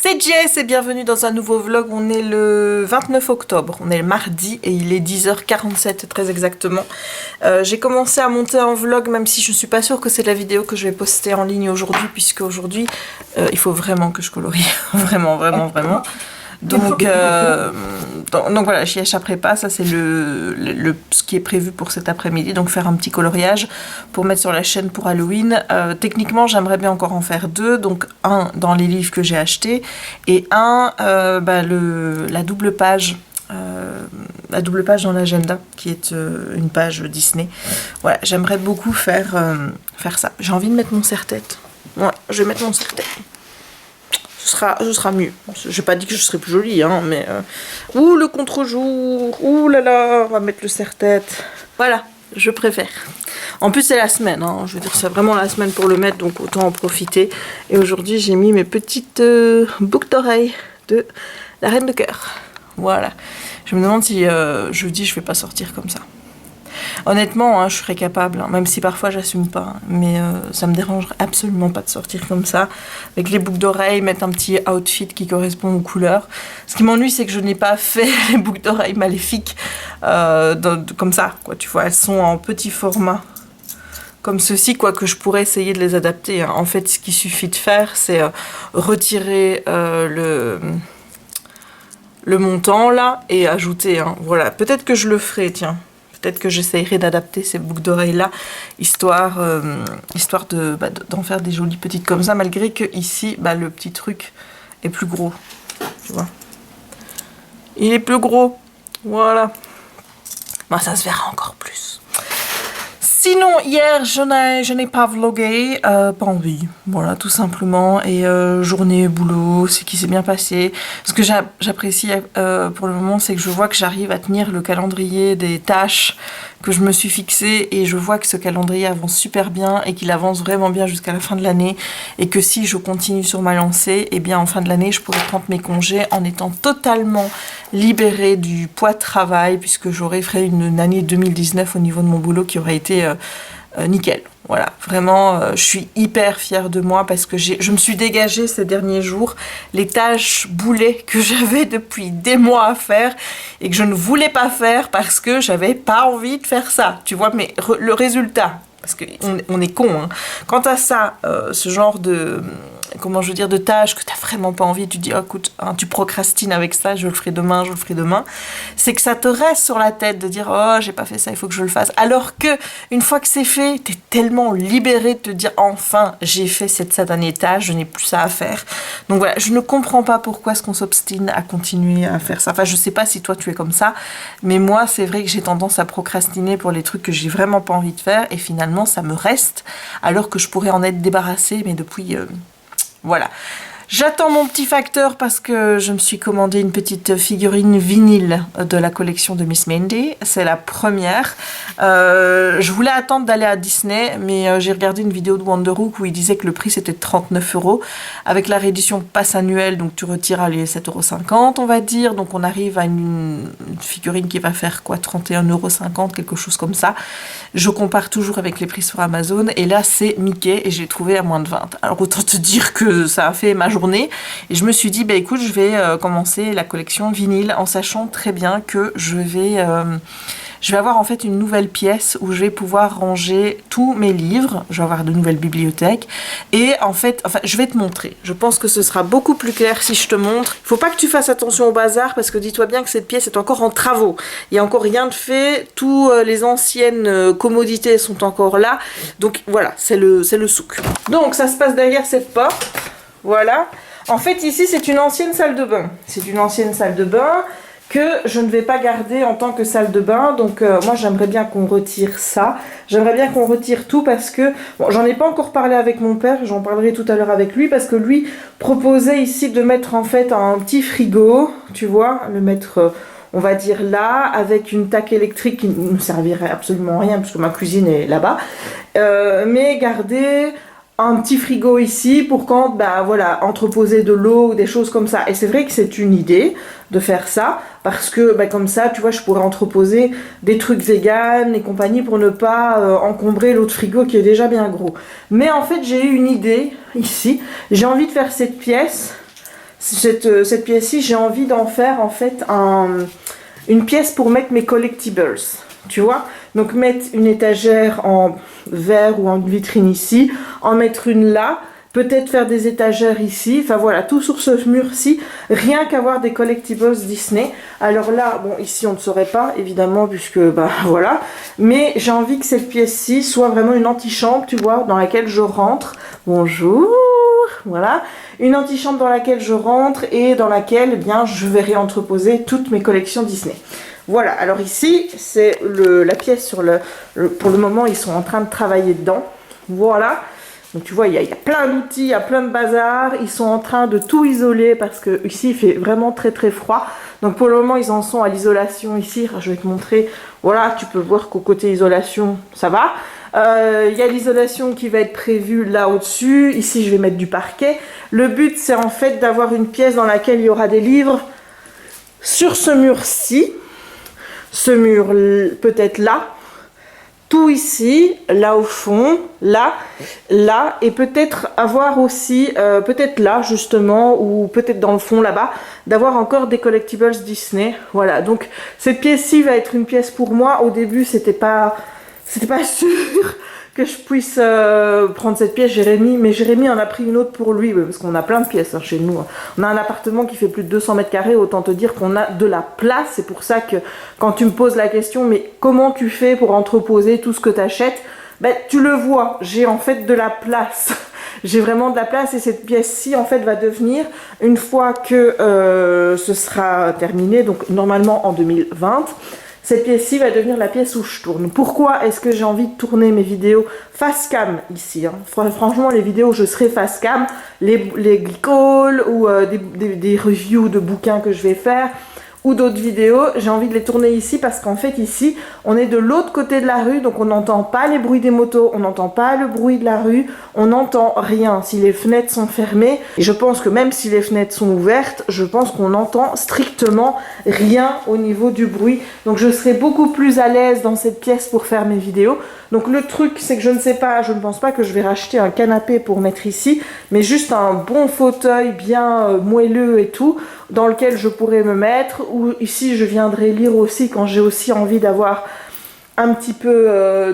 C'est Jess et bienvenue dans un nouveau vlog. On est le 29 octobre, on est le mardi et il est 10h47 très exactement. J'ai commencé à monter un vlog même si je ne suis pas sûre que c'est la vidéo que je vais poster en ligne aujourd'hui puisque aujourd'hui il faut vraiment que je colorie, vraiment. Donc voilà, j'y échapperai pas, ça c'est ce qui est prévu pour cet après-midi, donc faire un petit coloriage pour mettre sur la chaîne pour Halloween. Techniquement j'aimerais bien encore en faire deux, donc un dans les livres que j'ai achetés et un la double page dans l'agenda qui est une page Disney. Voilà, j'aimerais beaucoup faire ça. J'ai envie de mettre mon serre-tête. Ouais, je vais mettre mon serre-tête. Ce sera mieux. J'ai pas dit que je serais plus jolie, hein, mais... Ouh, le contre-jour. Ouh là là, on va mettre le serre-tête. Voilà, je préfère. En plus, c'est la semaine, hein. Je veux dire, c'est vraiment la semaine pour le mettre, donc autant en profiter. Et aujourd'hui, j'ai mis mes petites boucles d'oreilles de la Reine de Cœur. Voilà. Je me demande si jeudi, je vais pas sortir comme ça. Honnêtement, hein, je serais capable, hein, même si parfois j'assume pas, hein, mais ça me dérangerait absolument pas de sortir comme ça, avec les boucles d'oreilles, mettre un petit outfit qui correspond aux couleurs. Ce qui m'ennuie, c'est que je n'ai pas fait les boucles d'oreilles maléfiques comme ça, quoi. Tu vois, elles sont en petit format, comme ceci, quoi, que je pourrais essayer de les adapter. Hein. En fait, ce qu'il suffit de faire, c'est retirer le montant là et ajouter. Hein. Voilà, peut-être que je le ferai, tiens. Peut-être que j'essayerai d'adapter ces boucles d'oreilles-là, histoire d'en faire des jolies petites comme ça, malgré que ici, le petit truc est plus gros. Tu vois. Il est plus gros. Voilà. Ça se verra encore plus. Sinon, hier, je n'ai pas vlogué, pas envie, voilà, tout simplement. Et journée, boulot, c'est qui s'est bien passé. Ce que j'apprécie pour le moment, c'est que je vois que j'arrive à tenir le calendrier des tâches que je me suis fixé et je vois que ce calendrier avance super bien et qu'il avance vraiment bien jusqu'à la fin de l'année et que si je continue sur ma lancée, eh bien en fin de l'année je pourrai prendre mes congés en étant totalement libérée du poids de travail puisque j'aurais fait une année 2019 au niveau de mon boulot qui aurait été nickel. Voilà, vraiment, je suis hyper fière de moi parce que je me suis dégagée ces derniers jours les tâches boulets que j'avais depuis des mois à faire et que je ne voulais pas faire parce que j'avais pas envie de faire ça. Tu vois, mais le résultat, parce qu'on est con, hein. Quant à ça, ce genre de... comment je veux dire, de tâches que tu n'as vraiment pas envie, tu te dis, oh, écoute, hein, tu procrastines avec ça, je le ferai demain, c'est que ça te reste sur la tête de dire, oh, j'ai pas fait ça, il faut que je le fasse. Alors que, une fois que c'est fait, tu es tellement libéré de te dire, enfin, j'ai fait cette satanée tâche, je n'ai plus ça à faire. Donc voilà, je ne comprends pas pourquoi est-ce qu'on s'obstine à continuer à faire ça. Enfin, je sais pas si toi tu es comme ça, mais moi, c'est vrai que j'ai tendance à procrastiner pour les trucs que j'ai vraiment pas envie de faire, et finalement, ça me reste, alors que je pourrais en être débarrassée, mais depuis... Voilà. J'attends mon petit facteur parce que je me suis commandé une petite figurine vinyle de la collection de Miss Mindy. C'est la première. Je voulais attendre d'aller à Disney, mais j'ai regardé une vidéo de Wonderhook où il disait que le prix c'était 39 €. Avec la réédition passe annuelle, donc tu retires les 7,50 €, on va dire. Donc on arrive à une figurine qui va faire quoi, 31,50 €, quelque chose comme ça. Je compare toujours avec les prix sur Amazon. Et là, c'est Mickey et j'ai trouvé à moins de 20. Alors autant te dire que ça a fait ma journée. Et je me suis dit, écoute, je vais commencer la collection vinyle en sachant très bien que je vais avoir en fait une nouvelle pièce où je vais pouvoir ranger tous mes livres. Je vais avoir de nouvelles bibliothèques. Et en fait, je vais te montrer. Je pense que ce sera beaucoup plus clair si je te montre. Il ne faut pas que tu fasses attention au bazar parce que dis-toi bien que cette pièce est encore en travaux. Il n'y a encore rien de fait. Toutes les anciennes commodités sont encore là. Donc voilà, c'est le souk. Donc ça se passe derrière cette porte. Voilà. En fait, ici, c'est une ancienne salle de bain. C'est une ancienne salle de bain que je ne vais pas garder en tant que salle de bain. Donc, moi, j'aimerais bien qu'on retire ça. J'aimerais bien qu'on retire tout parce que... Bon, j'en ai pas encore parlé avec mon père. J'en parlerai tout à l'heure avec lui parce que lui proposait ici de mettre en fait un petit frigo. Tu vois, le mettre... on va dire là, avec une taque électrique qui ne servirait absolument à rien parce que ma cuisine est là-bas. Mais garder... un petit frigo ici pour quand, voilà, entreposer de l'eau ou des choses comme ça. Et c'est vrai que c'est une idée de faire ça, parce que comme ça, tu vois, je pourrais entreposer des trucs vegan et compagnie pour ne pas encombrer l'autre frigo qui est déjà bien gros. Mais en fait, j'ai eu une idée ici. J'ai envie de faire cette pièce cette pièce-ci, j'ai envie d'en faire en fait une pièce pour mettre mes collectibles, tu vois. Donc mettre une étagère en verre ou en vitrine ici, en mettre une là, peut-être faire des étagères ici, enfin voilà, tout sur ce mur-ci, rien qu'avoir des collectibles Disney. Alors là, bon, ici on ne saurait pas, évidemment, puisque, bah voilà, mais j'ai envie que cette pièce-ci soit vraiment une antichambre, tu vois, dans laquelle je rentre. Bonjour, voilà, une antichambre dans laquelle je rentre et dans laquelle, eh bien, je vais réentreposer toutes mes collections Disney. Voilà, alors ici, c'est la pièce pour le moment, ils sont en train de travailler dedans, voilà. Donc tu vois, il y a plein d'outils, il y a plein de bazar, ils sont en train de tout isoler parce que ici il fait vraiment très très froid. Donc pour le moment ils en sont à l'isolation ici, je vais te montrer, voilà, tu peux voir qu'au côté isolation ça va. Il y a l'isolation qui va être prévue là au-dessus, ici je vais mettre du parquet. Le but c'est en fait d'avoir une pièce dans laquelle il y aura des livres sur ce mur-ci, ce mur peut-être là. Tout ici, là au fond, là, et peut-être avoir aussi, peut-être là justement, ou peut-être dans le fond là-bas, d'avoir encore des collectibles Disney. Voilà, donc cette pièce-ci va être une pièce pour moi. Au début, c'était pas sûr que je puisse prendre cette pièce, Jérémy, mais Jérémy en a pris une autre pour lui, parce qu'on a plein de pièces hein, chez nous. On a un appartement qui fait plus de 200 mètres carrés, autant te dire qu'on a de la place. C'est pour ça que quand tu me poses la question, mais comment tu fais pour entreposer tout ce que tu achètes, ben, tu le vois, j'ai en fait de la place. J'ai vraiment de la place et cette pièce-ci en fait va devenir, une fois que ce sera terminé, donc normalement en 2020, cette pièce-ci va devenir la pièce où je tourne. Pourquoi est-ce que j'ai envie de tourner mes vidéos face cam ici hein. Franchement, les vidéos où je serai face cam, les calls ou des reviews de bouquins que je vais faire, ou d'autres vidéos, j'ai envie de les tourner ici parce qu'en fait ici, on est de l'autre côté de la rue, donc on n'entend pas les bruits des motos, on n'entend pas le bruit de la rue, on n'entend rien si les fenêtres sont fermées. Et je pense que même si les fenêtres sont ouvertes, je pense qu'on n'entend strictement rien au niveau du bruit. Donc je serai beaucoup plus à l'aise dans cette pièce pour faire mes vidéos. Donc le truc, c'est que je ne pense pas que je vais racheter un canapé pour mettre ici, mais juste un bon fauteuil bien moelleux et tout, dans lequel je pourrais me mettre, ou ici je viendrai lire aussi quand j'ai aussi envie d'avoir un petit peu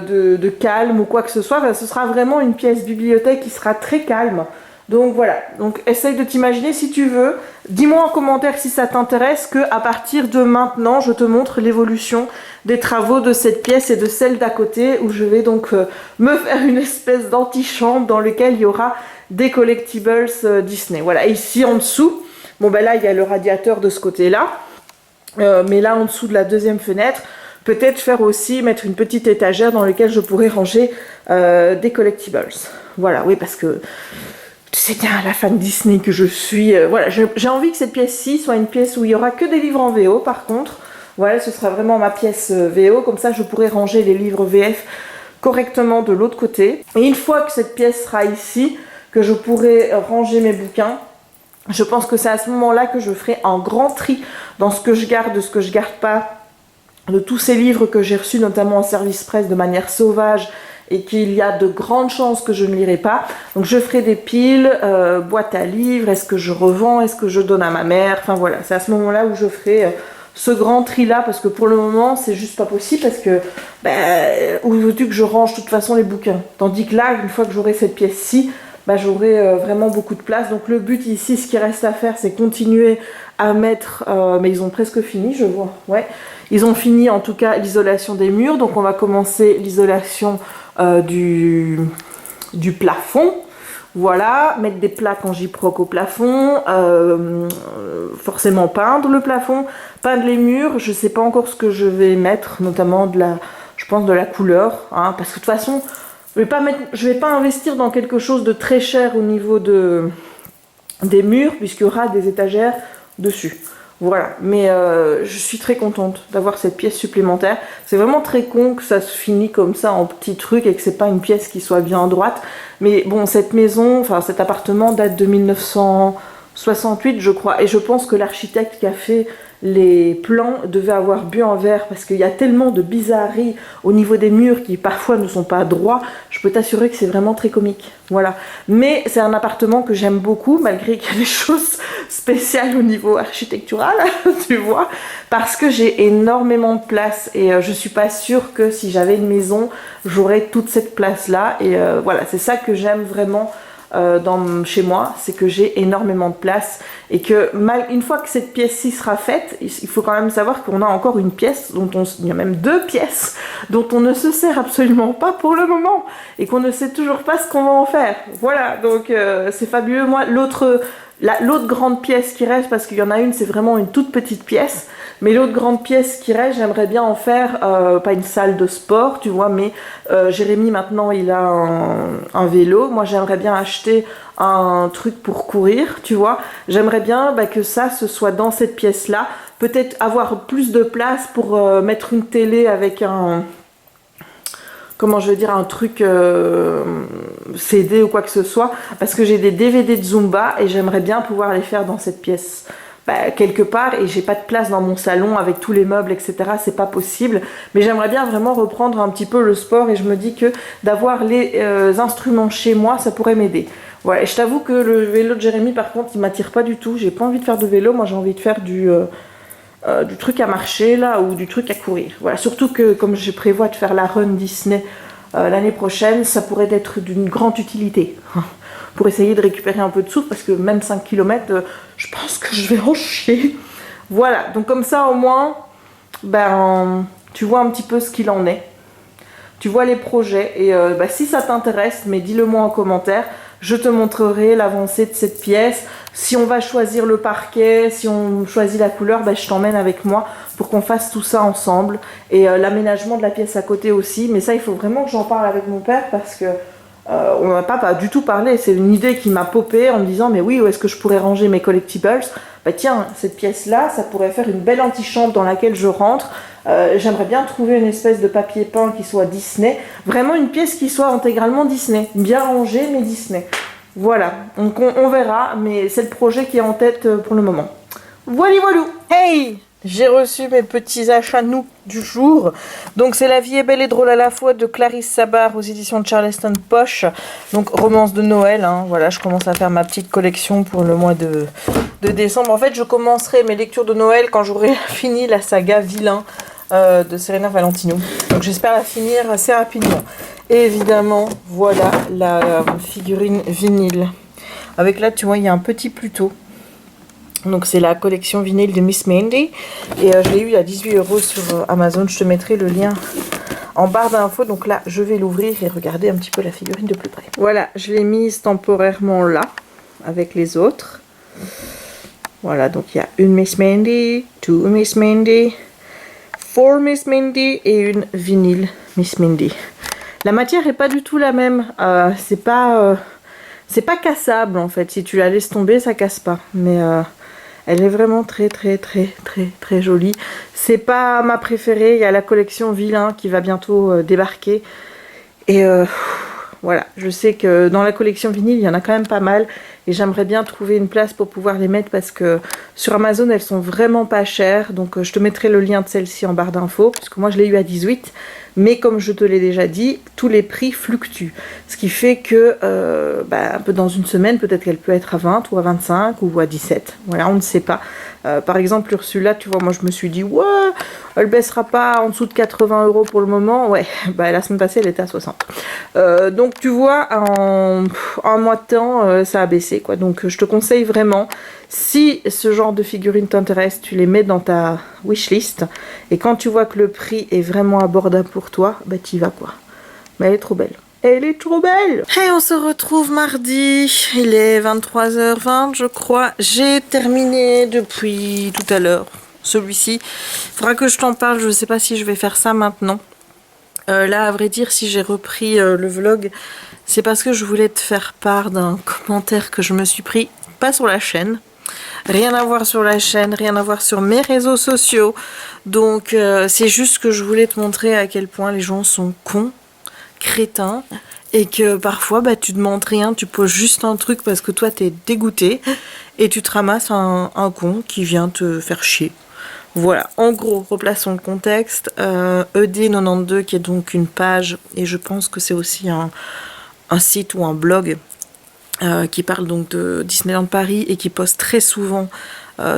de calme ou quoi que ce soit. Enfin, ce sera vraiment une pièce bibliothèque qui sera très calme. Donc voilà, donc essaye de t'imaginer si tu veux. Dis-moi en commentaire si ça t'intéresse que à partir de maintenant, je te montre l'évolution des travaux de cette pièce et de celle d'à côté où je vais donc me faire une espèce d'antichambre dans laquelle il y aura des collectibles Disney. Voilà, et ici en dessous, bon ben là il y a le radiateur de ce côté-là, mais là en dessous de la deuxième fenêtre, peut-être faire aussi, mettre une petite étagère dans laquelle je pourrais ranger des collectibles. Voilà, oui parce que c'est bien la fan Disney que je suis. Voilà, j'ai envie que cette pièce-ci soit une pièce où il n'y aura que des livres en VO par contre. Voilà, ce sera vraiment ma pièce VO, comme ça je pourrai ranger les livres VF correctement de l'autre côté. Et une fois que cette pièce sera ici, que je pourrai ranger mes bouquins, je pense que c'est à ce moment-là que je ferai un grand tri dans ce que je garde, de ce que je garde pas, de tous ces livres que j'ai reçus notamment en service presse de manière sauvage et qu'il y a de grandes chances que je ne lirai pas. Donc je ferai des piles, boîte à livres, est-ce que je revends, est-ce que je donne à ma mère, enfin voilà, c'est à ce moment-là où je ferai ce grand tri là, parce que pour le moment c'est juste pas possible, parce que où veux-tu que je range de toute façon les bouquins, tandis que là, une fois que j'aurai cette pièce-ci, j'aurai vraiment beaucoup de place. Donc le but ici, ce qui reste à faire, c'est continuer à mettre, mais ils ont presque fini je vois, ouais, ils ont fini en tout cas l'isolation des murs, donc on va commencer l'isolation du plafond. Voilà, mettre des plaques en gyproc au plafond, forcément peindre le plafond, peindre les murs. Je sais pas encore ce que je vais mettre, notamment je pense de la couleur, hein, parce que de toute façon, je vais pas investir dans quelque chose de très cher au niveau des murs, puisqu'il y aura des étagères dessus. Voilà, mais je suis très contente d'avoir cette pièce supplémentaire. C'est vraiment très con que ça se finit comme ça en petits trucs et que c'est pas une pièce qui soit bien droite. Mais bon, cette maison, enfin cet appartement date de 1900, 68 je crois, et je pense que l'architecte qui a fait les plans devait avoir bu un verre parce qu'il y a tellement de bizarreries au niveau des murs qui parfois ne sont pas droits. Je peux t'assurer que c'est vraiment très comique. Voilà. Mais c'est un appartement que j'aime beaucoup malgré qu'il y a des choses spéciales au niveau architectural, tu vois, parce que j'ai énormément de place et je suis pas sûre que si j'avais une maison, j'aurais toute cette place-là. Et voilà, c'est ça que j'aime vraiment chez moi, c'est que j'ai énormément de place et que une fois que cette pièce-ci sera faite, il faut quand même savoir qu'on a encore une pièce, il y a même 2 pièces dont on ne se sert absolument pas pour le moment et qu'on ne sait toujours pas ce qu'on va en faire. Voilà, donc c'est fabuleux. Moi, l'autre grande pièce qui reste, parce qu'il y en a une, c'est vraiment une toute petite pièce, mais l'autre grande pièce qui reste, j'aimerais bien en faire, pas une salle de sport, tu vois, mais Jérémy maintenant il a un vélo, moi j'aimerais bien acheter un truc pour courir, tu vois, j'aimerais bien que ça, ce soit dans cette pièce-là, peut-être avoir plus de place pour mettre une télé avec comment je veux dire, un truc CD ou quoi que ce soit, parce que j'ai des DVD de Zumba et j'aimerais bien pouvoir les faire dans cette pièce. Quelque part, et j'ai pas de place dans mon salon avec tous les meubles, etc. C'est pas possible, mais j'aimerais bien vraiment reprendre un petit peu le sport et je me dis que d'avoir les instruments chez moi, ça pourrait m'aider. Voilà, et je t'avoue que le vélo de Jérémy, par contre, il m'attire pas du tout. J'ai pas envie de faire de vélo, moi j'ai envie de faire du truc à marcher là ou du truc à courir. Voilà, surtout que comme je prévois de faire la run Disney l'année prochaine, ça pourrait être d'une grande utilité pour essayer de récupérer un peu de souffle parce que même 5 km, je pense que je vais en chier. Voilà, donc comme ça au moins, tu vois un petit peu ce qu'il en est. Tu vois les projets et si ça t'intéresse, mais dis-le moi en commentaire. Je te montrerai l'avancée de cette pièce. Si on va choisir le parquet, si on choisit la couleur, je t'emmène avec moi pour qu'on fasse tout ça ensemble. Et l'aménagement de la pièce à côté aussi. Mais ça, il faut vraiment que j'en parle avec mon père parce que on n'a pas du tout parlé. C'est une idée qui m'a popé en me disant mais oui, où est-ce que je pourrais ranger mes collectibles? Tiens, cette pièce-là, ça pourrait faire une belle antichambre dans laquelle je rentre. J'aimerais bien trouver une espèce de papier peint qui soit Disney. Vraiment une pièce qui soit intégralement Disney. Bien rangée, mais Disney. Voilà, donc on verra, mais c'est le projet qui est en tête pour le moment. Voilà, voilà. Hey! J'ai reçu mes petits achats nous du jour. Donc c'est La vie est belle et drôle à la fois de Clarisse Sabar aux éditions de Charleston Poche. Donc romance de Noël, hein. Voilà, je commence à faire ma petite collection pour le mois de décembre. En fait, je commencerai mes lectures de Noël quand j'aurai fini la saga Vilain de Serena Valentino. Donc j'espère la finir assez rapidement. Et évidemment, voilà la figurine vinyle. Avec là, tu vois, il y a un petit Pluto. Donc c'est la collection vinyle de Miss Mandy. Et je l'ai eu à 18 € sur Amazon. Je te mettrai le lien en barre d'infos. Donc là, je vais l'ouvrir et regarder un petit peu la figurine de plus près. Voilà, je l'ai mise temporairement là, avec les autres. Voilà, donc il y a une Miss Mandy, 2 Miss Mandy, 4 Miss Mandy et une vinyle Miss Mandy. La matière est pas du tout la même. C'est pas cassable en fait. Si tu la laisses tomber, ça casse pas. Mais elle est vraiment très jolie. C'est pas ma préférée. Il y a la collection Vilain qui va bientôt débarquer. Et voilà, je sais que dans la collection vinyle, il y en a quand même pas mal. Et j'aimerais bien trouver une place pour pouvoir les mettre parce que sur Amazon, elles sont vraiment pas chères. Donc je te mettrai le lien de celle-ci en barre d'infos. Parce que moi, je l'ai eu à 18. Mais comme je te l'ai déjà dit, tous les prix fluctuent. Ce qui fait que un peu dans une semaine, peut-être qu'elle peut être à 20 ou à 25 ou à 17. Voilà, on ne sait pas. Par exemple, Ursula, tu vois, moi je me suis dit, ouais, elle baissera pas en dessous de 80 € pour le moment. Ouais, la semaine passée, elle était à 60. Donc tu vois, en un mois de temps, ça a baissé, quoi. Donc je te conseille vraiment, si ce genre de figurines t'intéresse, tu les mets dans ta wishlist. Et quand tu vois que le prix est vraiment abordable pour toi, t'y vas, quoi. Mais elle est trop belle. Elle est trop belle. Et on se retrouve mardi. Il est 23h20, je crois. J'ai terminé depuis tout à l'heure celui-ci. Il faudra que je t'en parle. Je ne sais pas si je vais faire ça maintenant. Là, à vrai dire, si j'ai repris le vlog, c'est parce que je voulais te faire part d'un commentaire que je me suis pris, pas sur la chaîne. Rien à voir sur la chaîne, rien à voir sur mes réseaux sociaux. Donc, c'est juste que je voulais te montrer à quel point les gens sont cons, crétins, et que parfois bah, tu demandes rien, tu poses juste un truc parce que toi t'es dégoûté et tu te ramasses un con qui vient te faire chier. Voilà, en gros, replaçons le contexte. ED92 qui est donc une page, et je pense que c'est aussi un site ou un blog qui parle donc de Disneyland Paris et qui poste très souvent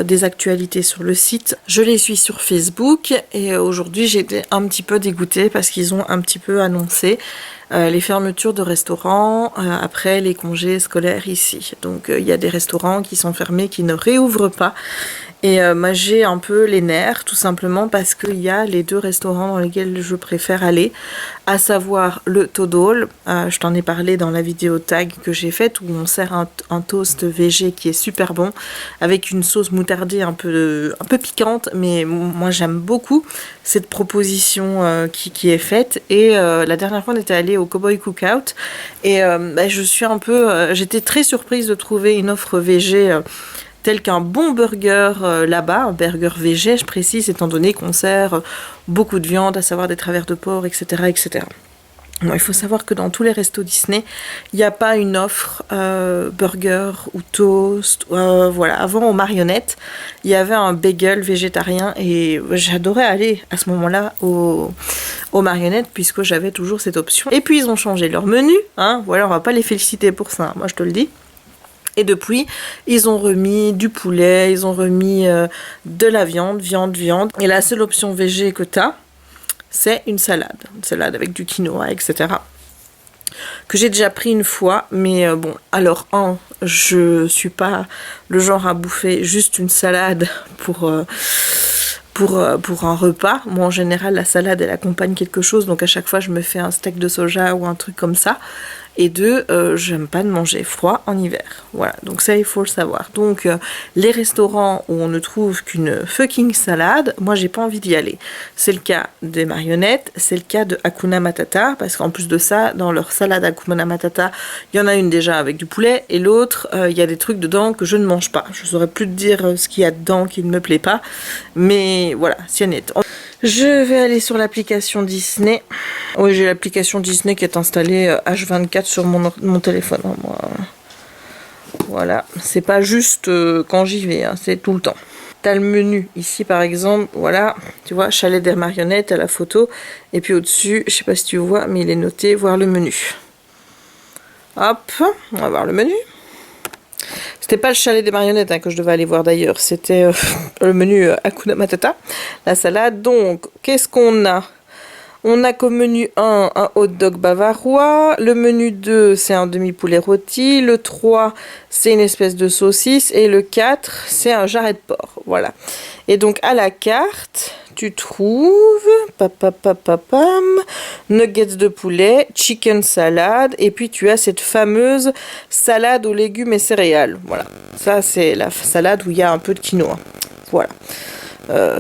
des actualités sur le site. Je les suis sur Facebook et aujourd'hui j'étais un petit peu dégoûtée parce qu'ils ont un petit peu annoncé les fermetures de restaurants après les congés scolaires ici. Donc il y a des restaurants qui sont fermés, qui ne réouvrent pas. Et moi j'ai un peu les nerfs tout simplement parce qu'il y a les deux restaurants dans lesquels je préfère aller, à savoir le Todol, je t'en ai parlé dans la vidéo tag que j'ai faite où on sert un toast végé qui est super bon avec une sauce moutardée un peu piquante, mais moi j'aime beaucoup cette proposition qui est faite. Et la dernière fois on était allé au Cowboy Cookout et bah, j'étais très surprise de trouver une offre végé tel qu'un bon burger là-bas, un burger végé, je précise, étant donné qu'on sert beaucoup de viande, à savoir des travers de porc, etc. etc. Bon, il faut savoir que dans tous les restos Disney, il n'y a pas une offre burger ou toast. Voilà. Avant, aux marionnettes, il y avait un bagel végétarien et j'adorais aller à ce moment-là aux marionnettes puisque j'avais toujours cette option. Et puis, ils ont changé leur menu. Hein. Voilà, on va pas les féliciter pour ça, moi je te le dis. Et depuis, ils ont remis du poulet, ils ont remis de la viande. Et la seule option végé que tu as, c'est une salade avec du quinoa, etc. Que j'ai déjà pris une fois, mais bon, alors je suis pas le genre à bouffer juste une salade pour un repas. Moi, en général, la salade, elle accompagne quelque chose, donc à chaque fois, je me fais un steak de soja ou un truc comme ça. Et j'aime pas de manger froid en hiver. Voilà, donc ça, il faut le savoir. Donc, les restaurants où on ne trouve qu'une fucking salade, moi, j'ai pas envie d'y aller. C'est le cas des marionnettes, c'est le cas de Hakuna Matata, parce qu'en plus de ça, dans leur salade Hakuna Matata, il y en a une déjà avec du poulet, et l'autre, il y a des trucs dedans que je ne mange pas. Je saurais plus te dire ce qu'il y a dedans qui ne me plaît pas, mais voilà, si elle est. Je vais aller sur l'application Disney. Oui, j'ai l'application Disney qui est installée H24 sur mon téléphone. Moi. Voilà, c'est pas juste quand j'y vais, hein, c'est tout le temps. T'as le menu ici par exemple, voilà, tu vois, chalet des marionnettes, t'as la photo. Et puis au-dessus, je sais pas si tu vois, mais il est noté voir le menu. Hop, on va voir le menu. C'était pas le chalet des marionnettes hein, que je devais aller voir d'ailleurs, c'était le menu Hakuna Matata, la salade. Donc, qu'est-ce qu'on a? On a comme menu 1 un hot dog bavarois, le menu 2 c'est un demi-poulet rôti, le 3 c'est une espèce de saucisse et le 4 c'est un jarret de porc. Voilà. Et donc à la carte, tu trouves nuggets de poulet, chicken salade et puis tu as cette fameuse salade aux légumes et céréales. Voilà. Ça c'est la salade où il y a un peu de quinoa. Voilà.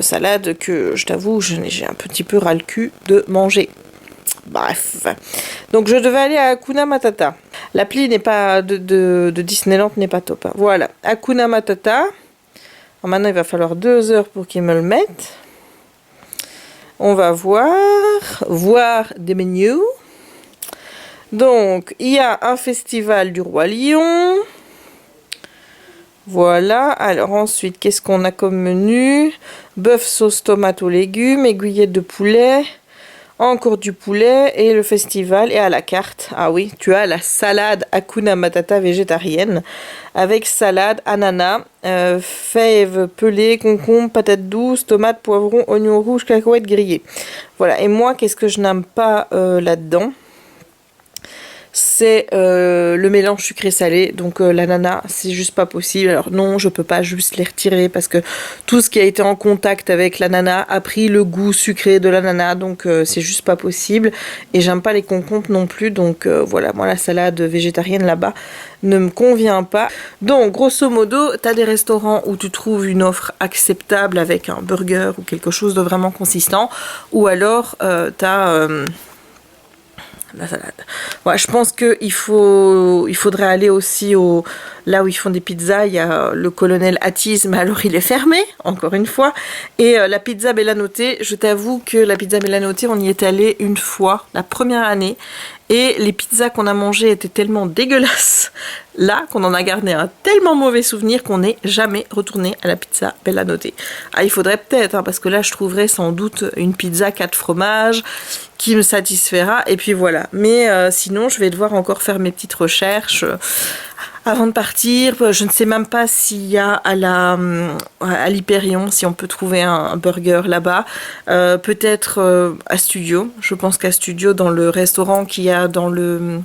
Salade que je t'avoue j'ai un petit peu ras le cul de manger. Bref, donc je devais aller à Hakuna Matata. L'appli n'est pas de Disneyland n'est pas top hein. Voilà, Hakuna Matata. Alors maintenant il va falloir 2 heures pour qu'ils me le mettent. On va voir des menus. Donc il y a un festival du Roi Lion. Voilà, alors ensuite, qu'est-ce qu'on a comme menu? Bœuf sauce tomate aux légumes, aiguillette de poulet, encore du poulet et le festival. Et à la carte, ah oui, tu as la salade Hakuna Matata végétarienne avec salade, ananas, fèves pelées, concombre, patates douces, tomates, poivrons, oignons rouges, cacahuètes grillées. Voilà, et moi, qu'est-ce que je n'aime pas là-dedans? C'est le mélange sucré-salé, donc l'ananas c'est juste pas possible. Alors non, je peux pas juste les retirer parce que tout ce qui a été en contact avec l'ananas a pris le goût sucré de l'ananas, donc c'est juste pas possible. Et j'aime pas les concombres non plus, donc voilà, moi la salade végétarienne là-bas ne me convient pas. Donc grosso modo, tu as des restaurants où tu trouves une offre acceptable avec un burger ou quelque chose de vraiment consistant, ou alors tu as La salade. Ouais, je pense qu'il faudrait aller aussi là où ils font des pizzas. Il y a le colonel Attis, mais alors il est fermé, encore une fois. Et la pizza Bellanote, je t'avoue que la pizza Bellanote, on y est allé une fois, la première année. Et les pizzas qu'on a mangées étaient tellement dégueulasses là qu'on en a gardé un tellement mauvais souvenir qu'on n'est jamais retourné à la pizza Bellanote. Ah, il faudrait peut-être, hein, parce que là je trouverais sans doute une pizza 4 fromages qui me satisfera. Et puis voilà. Mais sinon, je vais devoir encore faire mes petites recherches. Avant de partir, je ne sais même pas s'il y a à l'Hyperion, si on peut trouver un burger là-bas. Peut-être à Studio. Je pense qu'à Studio, dans le restaurant qu'il y a dans le...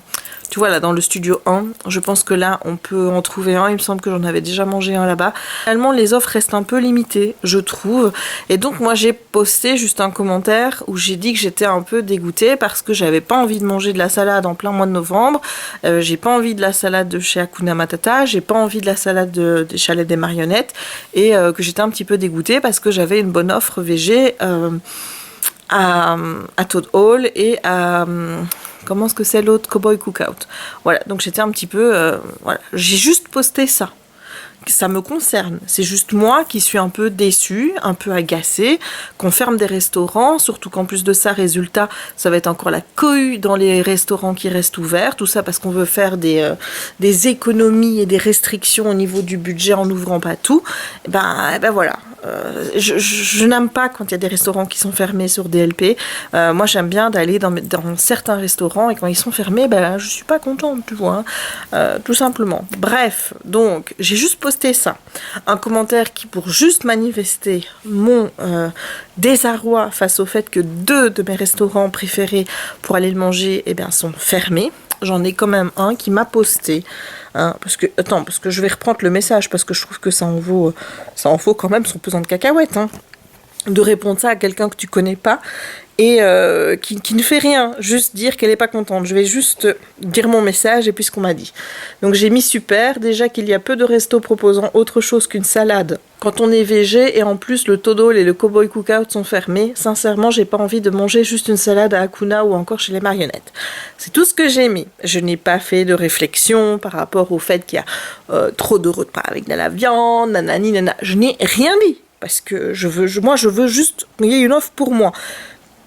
Tu vois, là, dans le studio 1, je pense que là, on peut en trouver un. Il me semble que j'en avais déjà mangé un là-bas. Finalement, les offres restent un peu limitées, je trouve. Et donc, moi, j'ai posté juste un commentaire où j'ai dit que j'étais un peu dégoûtée parce que j'avais pas envie de manger de la salade en plein mois de novembre. J'ai pas envie de la salade de chez Hakuna Matata. J'ai pas envie de la salade des Chalets des Marionnettes. Et que j'étais un petit peu dégoûtée parce que j'avais une bonne offre végé à Toad Hall et à... comment est-ce que c'est l'autre Cowboy Cookout. Voilà, donc j'étais un petit peu... voilà. J'ai juste posté ça. Ça me concerne. C'est juste moi qui suis un peu déçue, un peu agacée, qu'on ferme des restaurants, surtout qu'en plus de ça, résultat, ça va être encore la cohue dans les restaurants qui restent ouverts. Tout ça parce qu'on veut faire des économies et des restrictions au niveau du budget en n'ouvrant pas tout. Et ben voilà. Je n'aime pas quand il y a des restaurants qui sont fermés sur DLP. Moi, j'aime bien d'aller dans certains restaurants et quand ils sont fermés, je suis pas contente, tu vois. Tout simplement. Bref, donc, j'ai juste posté ça. Un commentaire qui, pour juste manifester mon désarroi face au fait que 2 de mes restaurants préférés pour aller le manger, sont fermés. J'en ai quand même un qui m'a posté. Hein, parce que je vais reprendre le message parce que je trouve que ça en vaut quand même son pesant de cacahuètes. Hein, de répondre ça à quelqu'un que tu connais pas et qui ne fait rien, juste dire qu'elle est pas contente. Je vais juste dire mon message et puis ce qu'on m'a dit. Donc j'ai mis super, déjà qu'il y a peu de restos proposant autre chose qu'une salade quand on est végé et en plus le Toad Hall et le Cowboy Cookout sont fermés. Sincèrement, j'ai pas envie de manger juste une salade à Hakuna ou encore chez les Marionnettes. C'est tout ce que j'ai mis. Je n'ai pas fait de réflexion par rapport au fait qu'il y a trop de repas avec de la viande, nanani nana. Je n'ai rien dit. Parce que je veux juste qu'il y ait une offre pour moi.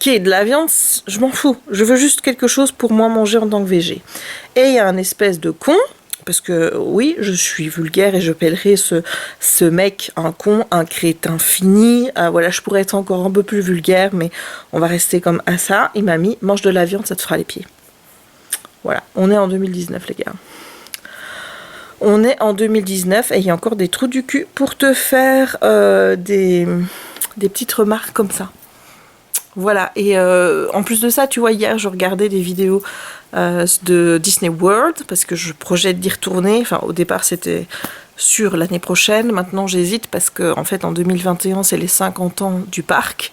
Qu'il y ait de la viande, je m'en fous. Je veux juste quelque chose pour moi manger en tant que végé. Et il y a un espèce de con, parce que oui, je suis vulgaire et je pèlerai ce mec un con, un crétin fini. Voilà, je pourrais être encore un peu plus vulgaire, mais on va rester comme à ça. Il m'a mis, mange de la viande, ça te fera les pieds. Voilà, on est en 2019 les gars. On est en 2019 et il y a encore des trous du cul pour te faire des petites remarques comme ça. Voilà, et en plus de ça, tu vois, hier, je regardais des vidéos de Disney World parce que je projette d'y retourner. Enfin, au départ, c'était sur l'année prochaine. Maintenant, j'hésite parce que, en fait, en 2021, c'est les 50 ans du parc.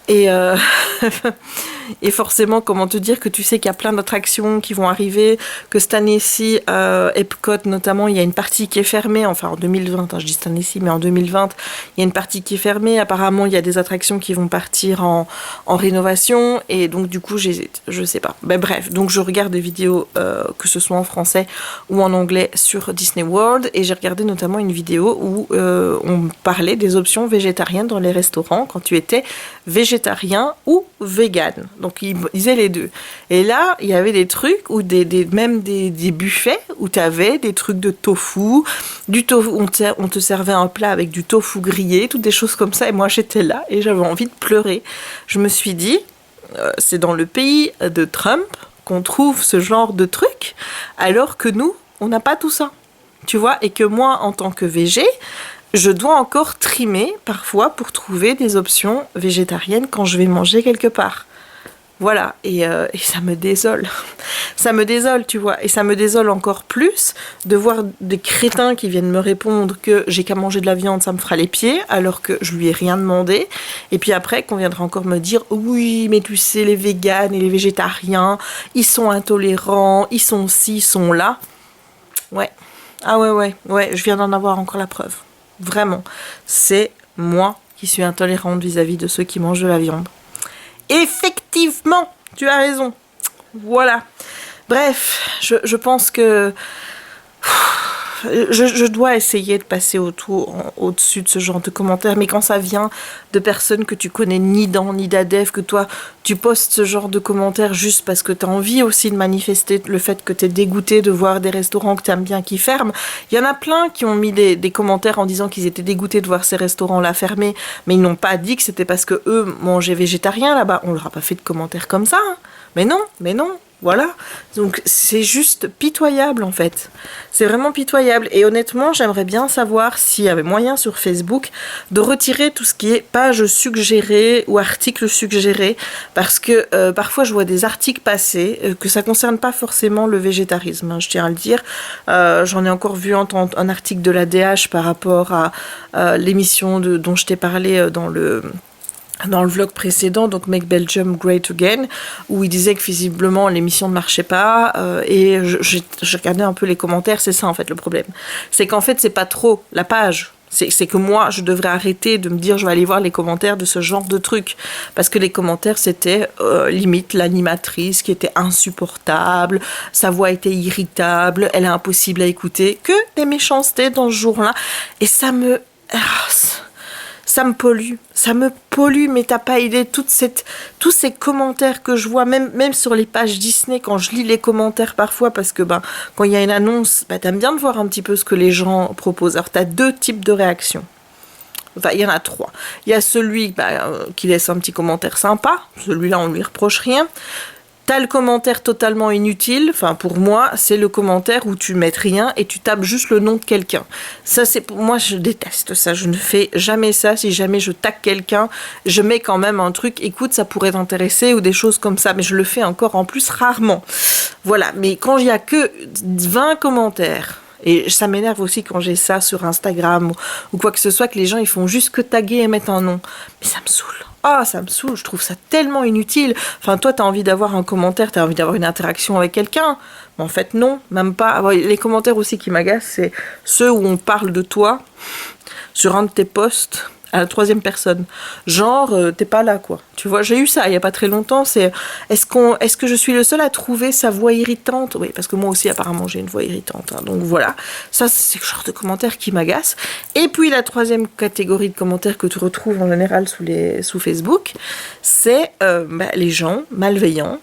Et, et forcément, comment te dire que tu sais qu'il y a plein d'attractions qui vont arriver, que cette année-ci, Epcot notamment, il y a une partie qui est fermée, enfin en 2020, hein, je dis cette année-ci, mais en 2020, il y a une partie qui est fermée. Apparemment, il y a des attractions qui vont partir en rénovation, et donc du coup, j'hésite, je sais pas. Ben, bref, donc je regarde des vidéos, que ce soit en français ou en anglais, sur Disney World, et j'ai regardé notamment une vidéo où on parlait des options végétariennes dans les restaurants quand tu étais végétarien ou vegan. Donc ils disaient les deux. Et là, il y avait des trucs où même des buffets où tu avais des trucs de tofu, on te servait un plat avec du tofu grillé, toutes des choses comme ça. Et moi, j'étais là et j'avais envie de pleurer. Je me suis dit, c'est dans le pays de Trump qu'on trouve ce genre de trucs, alors que nous, on n'a pas tout ça. Tu vois, et que moi, en tant que végé, je dois encore trimer parfois pour trouver des options végétariennes quand je vais manger quelque part. Voilà, et ça me désole. Ça me désole, tu vois. Et ça me désole encore plus de voir des crétins qui viennent me répondre que j'ai qu'à manger de la viande, ça me fera les pieds, alors que je lui ai rien demandé. Et puis après, qu'on viendra encore me dire, oui, mais tu sais, les véganes et les végétariens, ils sont intolérants, ils sont ci, ils sont là. Ouais. Ah ouais, je viens d'en avoir encore la preuve. Vraiment, c'est moi qui suis intolérante vis-à-vis de ceux qui mangent de la viande. Effectivement, tu as raison. Voilà. Bref, je pense que je dois essayer de passer au-dessus de ce genre de commentaires, mais quand ça vient de personnes que tu connais ni Dan ni d'Adef, que toi tu postes ce genre de commentaires juste parce que tu as envie aussi de manifester le fait que tu es dégoûté de voir des restaurants que tu aimes bien qui ferment. Il y en a plein qui ont mis des commentaires en disant qu'ils étaient dégoûtés de voir ces restaurants-là fermés, mais ils n'ont pas dit que c'était parce que eux mangeaient végétarien là-bas. On leur a pas fait de commentaires comme ça. Hein. Mais non. Voilà, donc c'est juste pitoyable en fait. C'est vraiment pitoyable. Et honnêtement, j'aimerais bien savoir s'il y avait moyen sur Facebook de retirer tout ce qui est page suggérée ou article suggéré. Parce que parfois je vois des articles passer, que ça ne concerne pas forcément le végétarisme, hein, je tiens à le dire. J'en ai encore vu un article de la DH par rapport à l'émission dont je t'ai parlé dans le vlog précédent, donc Make Belgium Great Again, où il disait que visiblement l'émission ne marchait pas, et je regardais un peu les commentaires, c'est ça en fait le problème. C'est qu'en fait c'est pas trop la page, c'est que moi je devrais arrêter de me dire je vais aller voir les commentaires de ce genre de trucs, parce que les commentaires c'était limite l'animatrice qui était insupportable, sa voix était irritable, elle est impossible à écouter, que des méchancetés dans ce jour-là, et ça me pollue, mais t'as pas idée, tous ces commentaires que je vois, même sur les pages Disney, quand je lis les commentaires parfois, parce que quand il y a une annonce, t'aimes bien de voir un petit peu ce que les gens proposent. Alors t'as 2 types de réactions. Enfin, il y en a 3. Il y a celui qui laisse un petit commentaire sympa, celui-là on lui reproche rien. T'as le commentaire totalement inutile, enfin pour moi c'est le commentaire où tu mets rien et tu tapes juste le nom de quelqu'un. Ça c'est pour moi, je déteste ça, je ne fais jamais ça. Si jamais je tag quelqu'un, je mets quand même un truc, écoute ça pourrait t'intéresser ou des choses comme ça, mais je le fais encore en plus rarement. Voilà, mais quand il y a que 20 commentaires, et ça m'énerve aussi quand j'ai ça sur Instagram ou quoi que ce soit, que les gens ils font juste que taguer et mettre un nom, mais ça me saoule. Ah, ça me saoule, je trouve ça tellement inutile. Enfin, toi, t'as envie d'avoir un commentaire, t'as envie d'avoir une interaction avec quelqu'un. Mais en fait, non, même pas. Les commentaires aussi qui m'agacent, c'est ceux où on parle de toi sur un de tes posts à la 3e personne. Genre, t'es pas là, quoi. Tu vois, j'ai eu ça il y a pas très longtemps, c'est est-ce que je suis le seul à trouver sa voix irritante? Oui, parce que moi aussi, apparemment, j'ai une voix irritante. Hein, donc voilà, ça, c'est le genre de commentaires qui m'agace. Et puis, la 3e catégorie de commentaires que tu retrouves en général sous Facebook, c'est les gens malveillants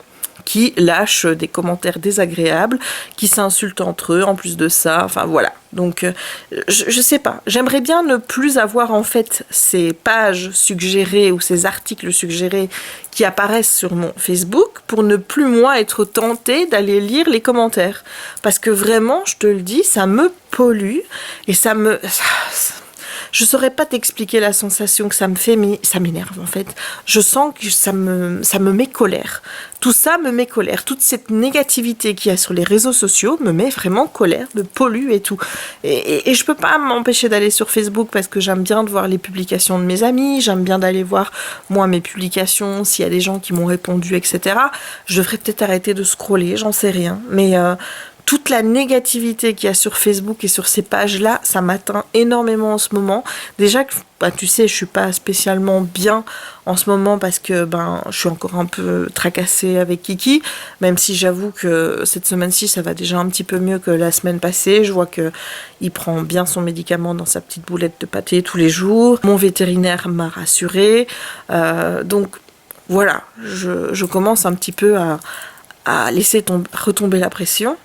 qui lâchent des commentaires désagréables, qui s'insultent entre eux en plus de ça, enfin voilà. Donc je sais pas, j'aimerais bien ne plus avoir en fait ces pages suggérées ou ces articles suggérés qui apparaissent sur mon Facebook pour ne plus moi être tentée d'aller lire les commentaires. Parce que vraiment, je te le dis, ça me pollue et je saurais pas t'expliquer la sensation que ça me fait, mais ça m'énerve en fait. Je sens que ça me met colère. Tout ça me met colère. Toute cette négativité qu'il y a sur les réseaux sociaux me met vraiment colère, me pollue et tout. Et je peux pas m'empêcher d'aller sur Facebook parce que j'aime bien de voir les publications de mes amis, j'aime bien d'aller voir moi mes publications, s'il y a des gens qui m'ont répondu, etc. Je devrais peut-être arrêter de scroller, j'en sais rien. Mais toute la négativité qu'il y a sur Facebook et sur ces pages-là, ça m'atteint énormément en ce moment. Déjà que, tu sais, je suis pas spécialement bien en ce moment parce que je suis encore un peu tracassée avec Kiki, même si j'avoue que cette semaine-ci, ça va déjà un petit peu mieux que la semaine passée. Je vois qu'il prend bien son médicament dans sa petite boulette de pâté tous les jours. Mon vétérinaire m'a rassurée. Donc, voilà, je commence un petit peu à laisser retomber la pression.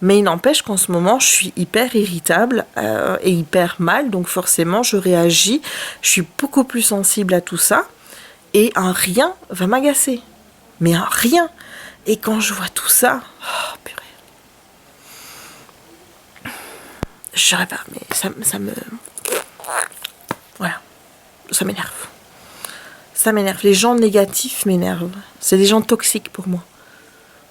Mais il n'empêche qu'en ce moment, je suis hyper irritable et hyper mal, donc forcément, je réagis. Je suis beaucoup plus sensible à tout ça. Et un rien va m'agacer. Mais un rien. Et quand je vois tout ça, oh purée. Je saurais pas, mais ça me... Voilà. Ça m'énerve. Ça m'énerve. Les gens négatifs m'énervent. C'est des gens toxiques pour moi.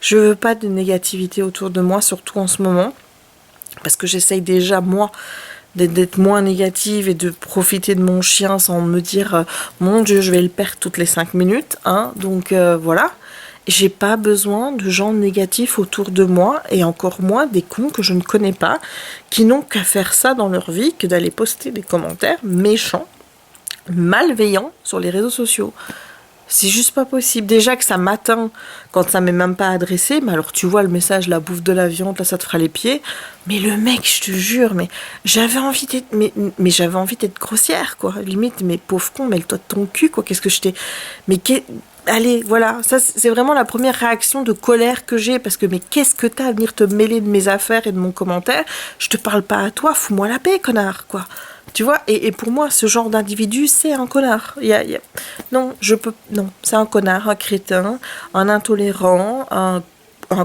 Je veux pas de négativité autour de moi, surtout en ce moment, parce que j'essaye déjà, moi, d'être moins négative et de profiter de mon chien sans me dire mon Dieu, je vais le perdre toutes les 5 minutes, hein, donc voilà. J'ai pas besoin de gens négatifs autour de moi, et encore moins des cons que je ne connais pas, qui n'ont qu'à faire ça dans leur vie, que d'aller poster des commentaires méchants, malveillants sur les réseaux sociaux. C'est juste pas possible. Déjà que ça m'atteint quand ça m'est même pas adressé. Mais alors tu vois le message, la bouffe de la viande, là ça te fera les pieds. Mais le mec, je te jure, mais j'avais envie d'être, mais j'avais envie d'être grossière, quoi. Limite, mais pauvre con, mêle-toi de ton cul, quoi. Qu'est-ce que je t'ai... Allez, voilà, ça c'est vraiment la première réaction de colère que j'ai, parce que mais qu'est-ce que t'as à venir te mêler de mes affaires et de mon commentaire? Je te parle pas à toi, fous-moi la paix, connard, quoi. Tu vois, et pour moi, ce genre d'individu, c'est un connard. Non, non, c'est un connard, un crétin, un intolérant, un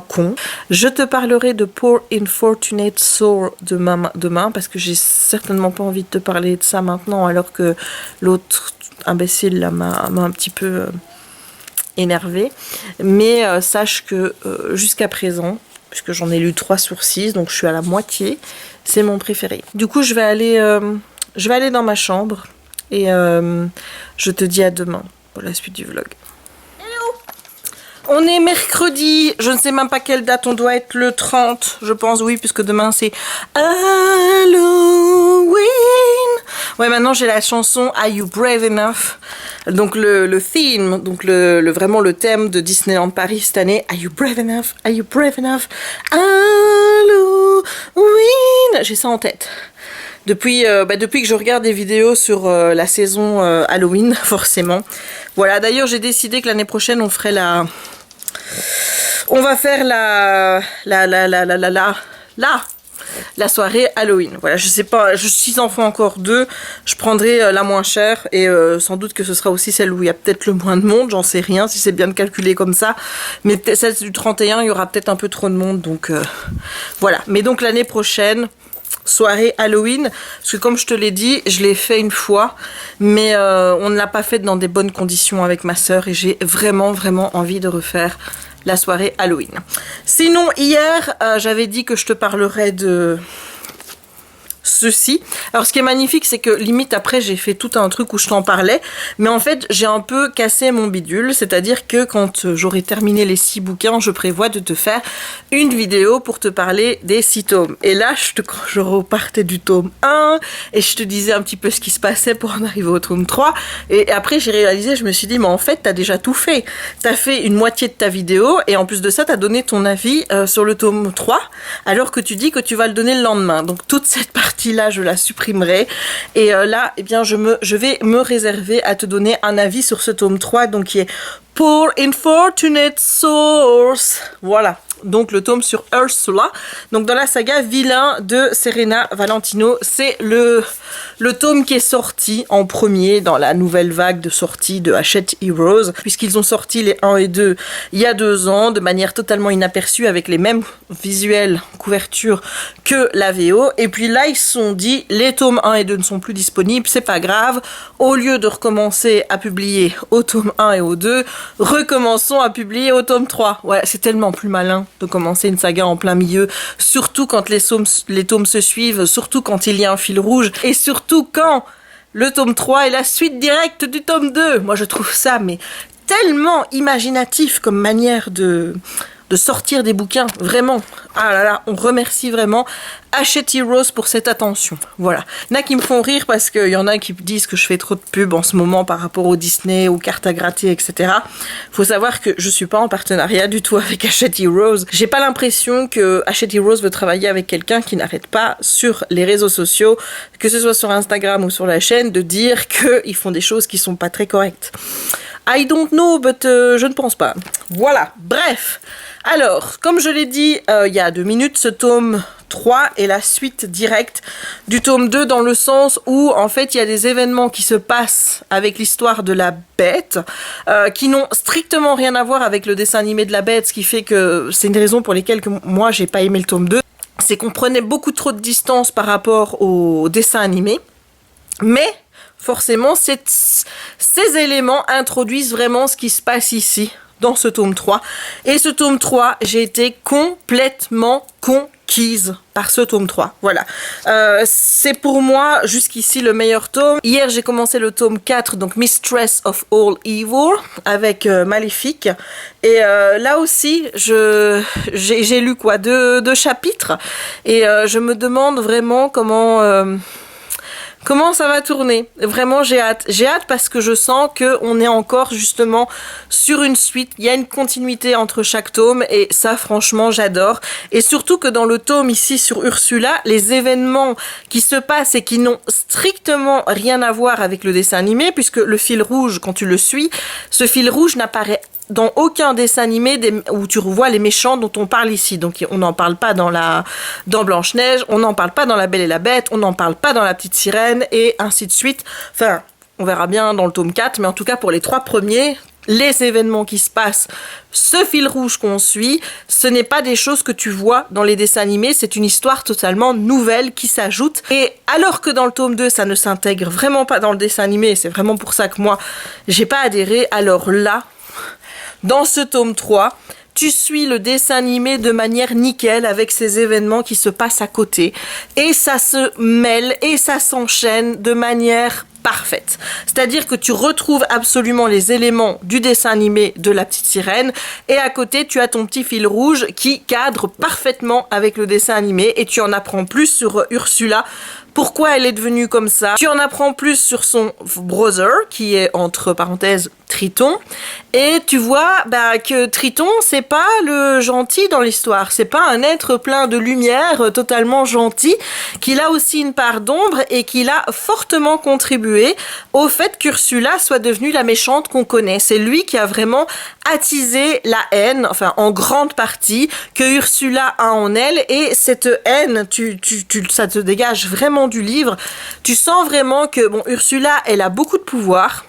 con. Je te parlerai de Poor Unfortunate Soul demain, parce que j'ai certainement pas envie de te parler de ça maintenant, alors que l'autre imbécile là m'a un petit peu énervé. Mais sache que jusqu'à présent, puisque j'en ai lu 3 sur 6, donc je suis à la moitié, c'est mon préféré. Du coup, je vais aller dans ma chambre et je te dis à demain pour la suite du vlog. On est mercredi, je ne sais même pas quelle date, on doit être le 30, je pense, oui, puisque demain c'est Halloween. Ouais, maintenant j'ai la chanson Are You Brave Enough? Donc le theme, donc vraiment le thème de Disneyland Paris cette année. Are you brave enough? Are you brave enough? Halloween. J'ai ça en tête. Depuis que je regarde des vidéos sur la saison Halloween, forcément. Voilà, d'ailleurs j'ai décidé que l'année prochaine on ferait on va faire la soirée Halloween. Voilà, je sais pas, si j'en fais encore 2, je prendrai la moins chère et sans doute que ce sera aussi celle où il y a peut-être le moins de monde, j'en sais rien si c'est bien calculé comme ça, mais celle du 31, il y aura peut-être un peu trop de monde, donc voilà. Mais donc l'année prochaine, soirée Halloween, parce que comme je te l'ai dit, je l'ai fait une fois, mais on ne l'a pas faite dans des bonnes conditions avec ma sœur et j'ai vraiment envie de refaire la soirée Halloween. Sinon, hier, j'avais dit que je te parlerais de ceci. Alors ce qui est magnifique, c'est que limite après j'ai fait tout un truc où je t'en parlais, mais en fait j'ai un peu cassé mon bidule, c'est-à-dire que quand j'aurai terminé les 6 bouquins, je prévois de te faire une vidéo pour te parler des 6 tomes. Et là je repartais du tome 1 et je te disais un petit peu ce qui se passait pour en arriver au tome 3, et après j'ai réalisé, je me suis dit mais en fait t'as déjà tout fait, t'as fait une moitié de ta vidéo et en plus de ça t'as donné ton avis sur le tome 3 alors que tu dis que tu vas le donner le lendemain, donc toute cette partie là je la supprimerai et là eh bien je vais me réserver à te donner un avis sur ce tome 3 donc qui est Poor Unfortunate Souls, voilà, donc le tome sur Ursula, donc dans la saga Vilain de Serena Valentino. C'est le tome qui est sorti en premier dans la nouvelle vague de sortie de Hachette Heroes, puisqu'ils ont sorti les 1 et 2 il y a 2 ans de manière totalement inaperçue avec les mêmes visuels couvertures que la VO, et puis là ils se sont dit les tomes 1 et 2 ne sont plus disponibles, c'est pas grave, au lieu de recommencer à publier au tome 1 et au 2, recommençons à publier au tome 3. Ouais, c'est tellement plus malin de commencer une saga en plein milieu, surtout quand les tomes se suivent, surtout quand il y a un fil rouge, et surtout quand le tome 3 est la suite directe du tome 2. Moi je trouve ça mais tellement imaginatif comme manière de sortir des bouquins, vraiment. Ah là là, on remercie vraiment Hachette Heroes pour cette attention. Voilà. Il y en a qui me font rire parce qu'il y en a qui disent que je fais trop de pub en ce moment par rapport au Disney, aux cartes à gratter, etc. Faut savoir que je suis pas en partenariat du tout avec Hachette Heroes. J'ai pas l'impression que Hachette Heroes veut travailler avec quelqu'un qui n'arrête pas sur les réseaux sociaux, que ce soit sur Instagram ou sur la chaîne, de dire qu'ils font des choses qui sont pas très correctes. I don't know, but je ne pense pas. Voilà, bref. Alors, comme je l'ai dit il y a 2 minutes, ce tome 3 est la suite directe du tome 2 dans le sens où, en fait, il y a des événements qui se passent avec l'histoire de la Bête qui n'ont strictement rien à voir avec le dessin animé de la Bête, ce qui fait que c'est une des raisons pour lesquelles moi, j'ai pas aimé le tome 2. C'est qu'on prenait beaucoup trop de distance par rapport au dessin animé, mais forcément, ces éléments introduisent vraiment ce qui se passe ici, dans ce tome 3. Et ce tome 3, j'ai été complètement conquise par ce tome 3. Voilà. C'est pour moi, jusqu'ici, le meilleur tome. Hier, j'ai commencé le tome 4, donc Mistress of All Evil, avec Maléfique. Et là aussi, j'ai lu quoi, 2 chapitres. Et je me demande vraiment comment ça va tourner. Vraiment, j'ai hâte. J'ai hâte parce que je sens qu'on est encore justement sur une suite. Il y a une continuité entre chaque tome et ça, franchement, j'adore. Et surtout que dans le tome ici sur Ursula, les événements qui se passent et qui n'ont strictement rien à voir avec le dessin animé, puisque le fil rouge, quand tu le suis, ce fil rouge n'apparaît dans aucun dessin animé où tu revois les méchants dont on parle ici. Donc on n'en parle pas dans Blanche-Neige, on n'en parle pas dans La Belle et la Bête, on n'en parle pas dans La Petite Sirène, et ainsi de suite. Enfin, on verra bien dans le tome 4, mais en tout cas pour les 3 premiers, les événements qui se passent, ce fil rouge qu'on suit, ce n'est pas des choses que tu vois dans les dessins animés, c'est une histoire totalement nouvelle qui s'ajoute. Et alors que dans le tome 2, ça ne s'intègre vraiment pas dans le dessin animé, et c'est vraiment pour ça que moi, j'ai pas adhéré, alors là, dans ce tome 3, tu suis le dessin animé de manière nickel avec ces événements qui se passent à côté. Et ça se mêle et ça s'enchaîne de manière parfaite. C'est-à-dire que tu retrouves absolument les éléments du dessin animé de La Petite Sirène et à côté, tu as ton petit fil rouge qui cadre parfaitement avec le dessin animé et tu en apprends plus sur Ursula. Pourquoi elle est devenue comme ça? Tu en apprends plus sur son brother, qui est entre parenthèses Triton, et tu vois que Triton, c'est pas le gentil dans l'histoire, c'est pas un être plein de lumière, totalement gentil, qu'il a aussi une part d'ombre et qu'il a fortement contribué au fait qu'Ursula soit devenue la méchante qu'on connaît. C'est lui qui a vraiment attisé la haine, enfin en grande partie, que Ursula a en elle, et cette haine, ça te dégage vraiment du livre. Tu sens vraiment que Ursula, elle a beaucoup de pouvoir.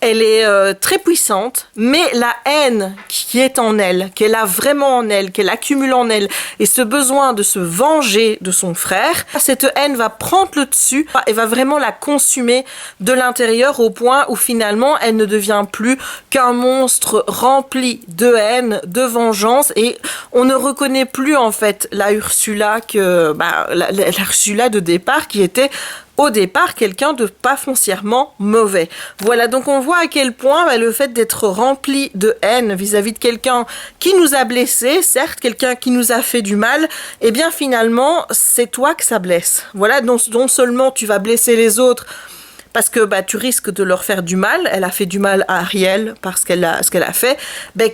Elle est très puissante, mais la haine qui est en elle, qu'elle a vraiment en elle, qu'elle accumule en elle, et ce besoin de se venger de son frère, cette haine va prendre le dessus et va vraiment la consumer de l'intérieur au point où finalement elle ne devient plus qu'un monstre rempli de haine, de vengeance, et on ne reconnaît plus en fait la Ursula la Ursula de départ qui était au départ quelqu'un de pas foncièrement mauvais. Voilà, donc on voit à quel point le fait d'être rempli de haine vis-à-vis de quelqu'un qui nous a blessés, certes, quelqu'un qui nous a fait du mal, eh bien finalement, c'est toi que ça blesse. Voilà, non seulement tu vas blesser les autres, parce que tu risques de leur faire du mal. Elle a fait du mal à Ariel parce ce qu'elle a fait.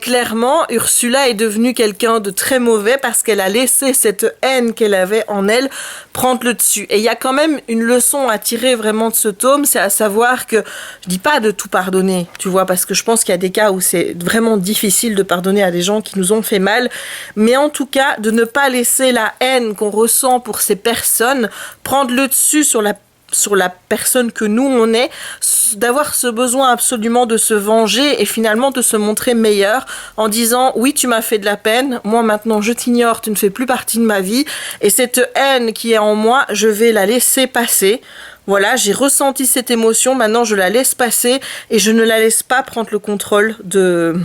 Clairement, Ursula est devenue quelqu'un de très mauvais parce qu'elle a laissé cette haine qu'elle avait en elle prendre le dessus. Et il y a quand même une leçon à tirer vraiment de ce tome, c'est à savoir que, je dis pas de tout pardonner, tu vois, parce que je pense qu'il y a des cas où c'est vraiment difficile de pardonner à des gens qui nous ont fait mal, mais en tout cas, de ne pas laisser la haine qu'on ressent pour ces personnes prendre le dessus sur la personne que nous on est, d'avoir ce besoin absolument de se venger et finalement de se montrer meilleur en disant oui, tu m'as fait de la peine, moi maintenant je t'ignore, tu ne fais plus partie de ma vie, et cette haine qui est en moi, je vais la laisser passer. Voilà, j'ai ressenti cette émotion, maintenant je la laisse passer et je ne la laisse pas prendre le contrôle de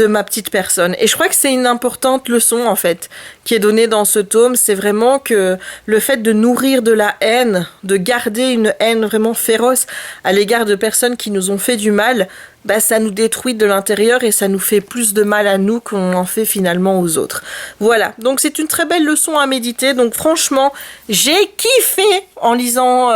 ma petite personne. Et je crois que c'est une importante leçon en fait qui est donnée dans ce tome, c'est vraiment que le fait de nourrir de la haine, de garder une haine vraiment féroce à l'égard de personnes qui nous ont fait du mal, ça nous détruit de l'intérieur et ça nous fait plus de mal à nous qu'on en fait finalement aux autres. Voilà, donc c'est une très belle leçon à méditer. Donc franchement, j'ai kiffé en lisant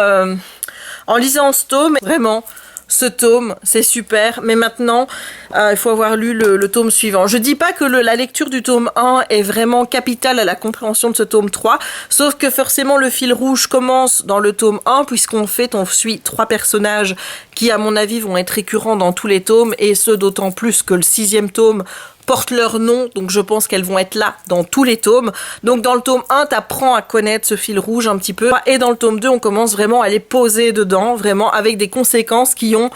ce tome, vraiment. Ce tome, c'est super, mais maintenant, il faut avoir lu le tome suivant. Je dis pas que la lecture du tome 1 est vraiment capitale à la compréhension de ce tome 3, sauf que forcément le fil rouge commence dans le tome 1, on suit 3 personnages qui, à mon avis, vont être récurrents dans tous les tomes, et ce d'autant plus que le 6e tome portent leur nom, donc je pense qu'elles vont être là dans tous les tomes. Donc dans le tome 1, t'apprends à connaître ce fil rouge un petit peu, et dans le tome 2, on commence vraiment à les poser dedans, vraiment avec des conséquences qui ont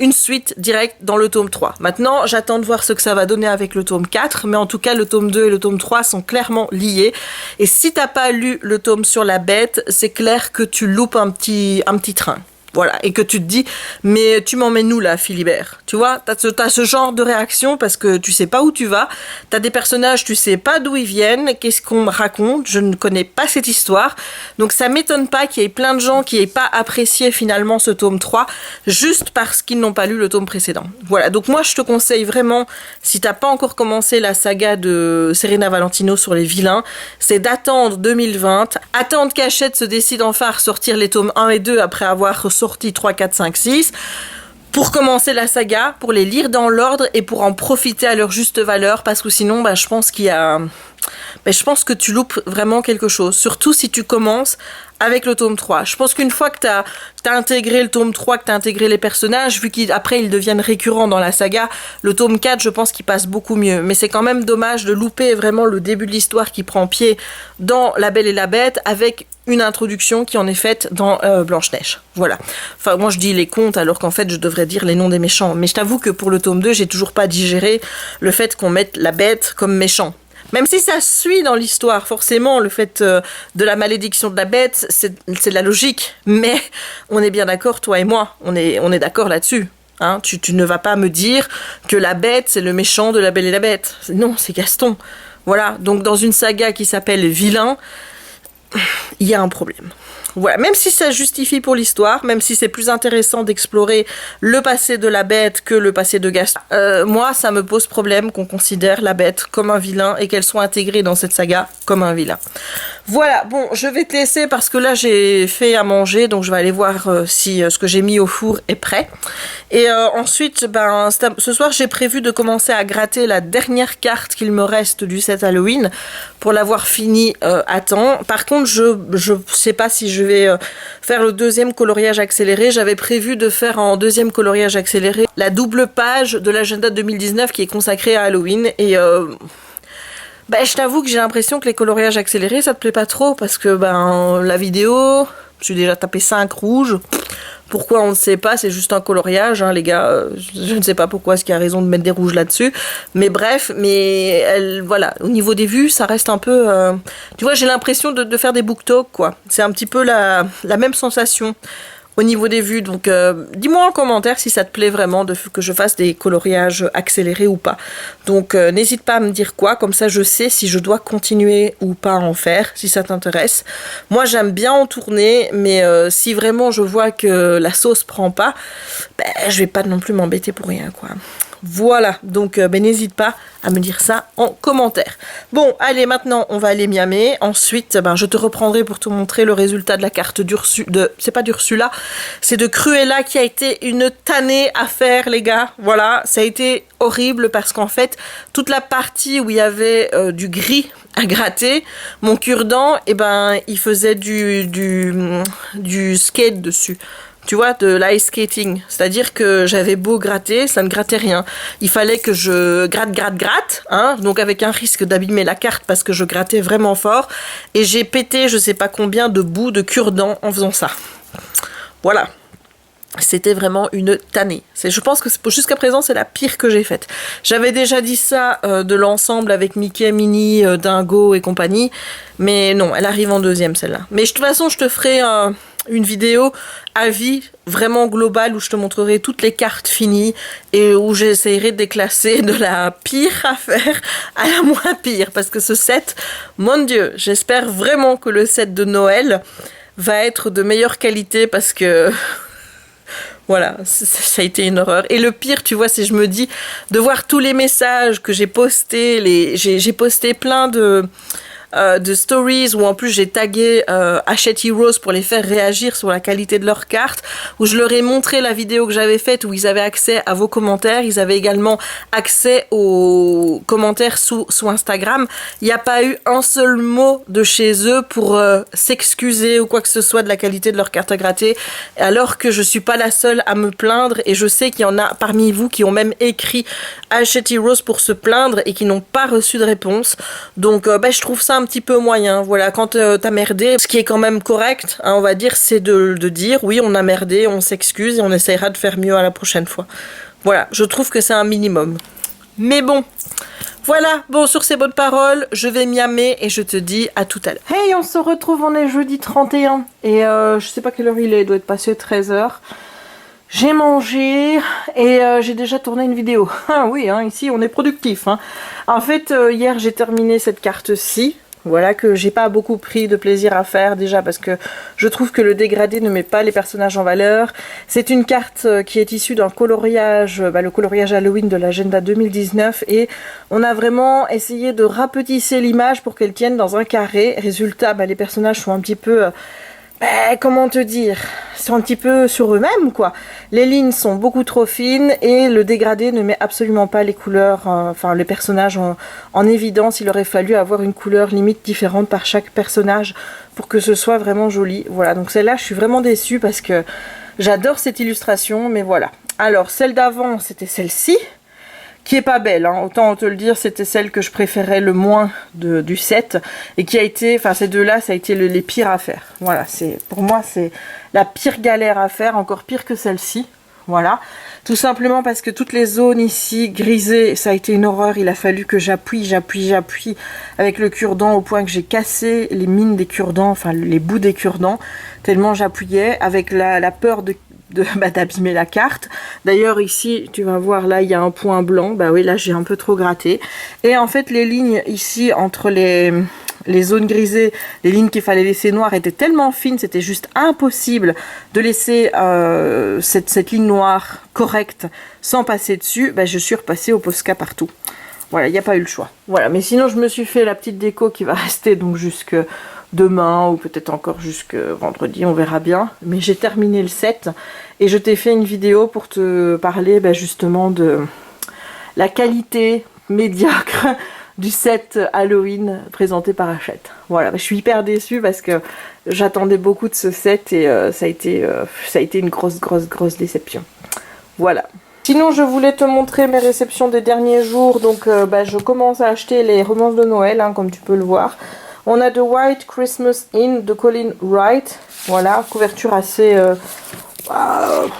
une suite directe dans le tome 3. Maintenant, j'attends de voir ce que ça va donner avec le tome 4, mais en tout cas, le tome 2 et le tome 3 sont clairement liés, et si t'as pas lu le tome sur la bête, c'est clair que tu loupes un petit train. Voilà, et que tu te dis, mais tu m'emmènes où là, Philibert? Tu vois, t'as ce genre de réaction parce que tu sais pas où tu vas, t'as des personnages, tu sais pas d'où ils viennent, qu'est-ce qu'on me raconte, je ne connais pas cette histoire, donc ça m'étonne pas qu'il y ait plein de gens qui aient pas apprécié finalement ce tome 3, juste parce qu'ils n'ont pas lu le tome précédent. Voilà, donc moi je te conseille vraiment, si t'as pas encore commencé la saga de Serena Valentino sur les vilains, c'est d'attendre 2020, attendre qu'Hachette se décide enfin à ressortir les tomes 1 et 2 après avoir sorti 3, 4, 5, 6, pour commencer la saga, pour les lire dans l'ordre et pour en profiter à leur juste valeur, parce que sinon, je pense qu'il y a... je pense que tu loupes vraiment quelque chose, surtout si tu commences avec le tome 3. Je pense qu'une fois que t'as intégré le tome 3, que t'as intégré les personnages, vu qu'après ils deviennent récurrents dans la saga, le tome 4, je pense qu'il passe beaucoup mieux. Mais c'est quand même dommage de louper vraiment le début de l'histoire qui prend pied dans La Belle et la Bête, avec une introduction qui en est faite dans Blanche-Neige. Voilà. Enfin, moi je dis les contes alors qu'en fait je devrais dire les noms des méchants. Mais je t'avoue que pour le tome 2, j'ai toujours pas digéré le fait qu'on mette la bête comme méchant. Même si ça suit dans l'histoire, forcément, le fait de la malédiction de la bête, c'est de la logique. Mais on est bien d'accord, toi et moi, on est d'accord là-dessus. Hein, tu ne vas pas me dire que la bête, c'est le méchant de La Belle et la Bête. Non, c'est Gaston. Voilà, donc dans une saga qui s'appelle Vilain, il y a un problème. Voilà, même si ça justifie pour l'histoire, même si c'est plus intéressant d'explorer le passé de la bête que le passé de Gaston, moi ça me pose problème qu'on considère la bête comme un vilain et qu'elle soit intégrée dans cette saga comme un vilain. Voilà, bon, je vais te laisser parce que là j'ai fait à manger, donc je vais aller voir si ce que j'ai mis au four est prêt. Et ensuite, ce soir j'ai prévu de commencer à gratter la dernière carte qu'il me reste du set Halloween pour l'avoir fini à temps. Par contre, je sais pas si je vais faire le deuxième coloriage accéléré. J'avais prévu de faire en deuxième coloriage accéléré la double page de l'agenda 2019 qui est consacrée à Halloween. Et je t'avoue que j'ai l'impression que les coloriages accélérés, ça te plaît pas trop parce que la vidéo, j'ai déjà tapé 5 rouges. Pourquoi on ne sait pas, c'est juste un coloriage, hein, les gars. Je ne sais pas pourquoi est-ce qu'il y a raison de mettre des rouges là-dessus. Mais bref, voilà, au niveau des vues, ça reste un peu... Tu vois, j'ai l'impression de faire des book talk, quoi. C'est un petit peu la même sensation au niveau des vues. Donc, dis-moi en commentaire si ça te plaît vraiment que je fasse des coloriages accélérés ou pas. Donc, n'hésite pas à me dire quoi, comme ça je sais si je dois continuer ou pas à en faire, si ça t'intéresse. Moi, j'aime bien en tourner, mais si vraiment je vois que la sauce prend pas, je vais pas non plus m'embêter pour rien, quoi. Voilà, donc n'hésite pas à me dire ça en commentaire. Bon, allez, maintenant, on va aller miamer. Ensuite, je te reprendrai pour te montrer le résultat de la carte c'est pas d'Ursula, c'est de Cruella qui a été une tannée à faire, les gars. Voilà, ça a été horrible parce qu'en fait, toute la partie où il y avait du gris à gratter, mon cure-dent, il faisait du skate dessus. Tu vois, de l'ice skating. C'est-à-dire que j'avais beau gratter, ça ne grattait rien. Il fallait que je gratte, hein, donc avec un risque d'abîmer la carte parce que je grattais vraiment fort. Et j'ai pété je sais pas combien de bouts de cure-dent en faisant ça. Voilà. C'était vraiment une tannée. Je pense que jusqu'à présent, c'est la pire que j'ai faite. J'avais déjà dit ça de l'ensemble avec Mickey, Minnie, Dingo et compagnie. Mais non, elle arrive en deuxième, celle-là. Mais de toute façon, je te ferai... une vidéo avis vraiment globale où je te montrerai toutes les cartes finies et où j'essaierai de déclasser de la pire affaire à la moins pire parce que ce set, mon Dieu, j'espère vraiment que le set de Noël va être de meilleure qualité parce que voilà, ça a été une horreur. Et le pire, tu vois, c'est je me dis de voir tous les messages que j'ai postés, j'ai posté plein de stories où en plus j'ai tagué Hachette Heroes pour les faire réagir sur la qualité de leurs cartes, où je leur ai montré la vidéo que j'avais faite où ils avaient accès à vos commentaires, ils avaient également accès aux commentaires sous Instagram. Il n'y a pas eu un seul mot de chez eux pour s'excuser ou quoi que ce soit de la qualité de leurs cartes à gratter, alors que je suis pas la seule à me plaindre et je sais qu'il y en a parmi vous qui ont même écrit à Hachette Heroes pour se plaindre et qui n'ont pas reçu de réponse. Donc je trouve ça un petit peu moyen. Voilà, quand t'as merdé, ce qui est quand même correct, hein, on va dire, c'est de dire oui, on a merdé, on s'excuse et on essaiera de faire mieux à la prochaine fois. Voilà, je trouve que c'est un minimum. Mais bon, Voilà, bon, sur ces bonnes paroles, je vais miamer et je te dis à tout à l'heure. Hey, on se retrouve, on est jeudi 31 et je sais pas quelle heure il est, il doit être passé 13 h. J'ai mangé et j'ai déjà tourné une vidéo. Ah oui, hein, ici on est productif. Hein. En fait, hier j'ai terminé cette carte-ci. Voilà, que j'ai pas beaucoup pris de plaisir à faire déjà parce que je trouve que le dégradé ne met pas les personnages en valeur. C'est une carte qui est issue d'un coloriage, le coloriage Halloween de l'agenda 2019 et on a vraiment essayé de rapetisser l'image pour qu'elle tienne dans un carré. Résultat, les personnages sont un petit peu... comment te dire, ils sont un petit peu sur eux-mêmes quoi. Les lignes sont beaucoup trop fines et le dégradé ne met absolument pas les couleurs, les personnages en évidence. Il aurait fallu avoir une couleur limite différente par chaque personnage pour que ce soit vraiment joli. Voilà, donc celle-là je suis vraiment déçue parce que j'adore cette illustration, mais voilà. Alors celle d'avant c'était celle-ci. Qui est pas belle, hein. Autant te le dire, c'était celle que je préférais le moins du set et qui a été, ces deux-là, ça a été les pires à faire. Voilà, pour moi c'est la pire galère à faire, encore pire que celle-ci. Voilà, tout simplement parce que toutes les zones ici grisées, ça a été une horreur. Il a fallu que j'appuie avec le cure-dent au point que j'ai cassé les mines des cure-dents, les bouts des cure-dents, tellement j'appuyais avec la peur d'abîmer la carte. D'ailleurs ici tu vas voir, là il y a un point blanc, oui là j'ai un peu trop gratté et en fait les lignes ici entre les zones grisées, les lignes qu'il fallait laisser noires étaient tellement fines, c'était juste impossible de laisser cette ligne noire correcte sans passer dessus. Je suis repassée au Posca partout. Voilà, il n'y a pas eu le choix. Voilà, mais sinon je me suis fait la petite déco qui va rester donc jusque demain ou peut-être encore jusque vendredi, on verra bien. Mais j'ai terminé le set et je t'ai fait une vidéo pour te parler justement de la qualité médiocre du set Halloween présenté par Hachette. Voilà, je suis hyper déçue parce que j'attendais beaucoup de ce set et ça a été une grosse déception. Voilà. Sinon, je voulais te montrer mes réceptions des derniers jours. Donc, je commence à acheter les romances de Noël, hein, comme tu peux le voir. On a The White Christmas Inn de Colin Wright. Voilà, couverture assez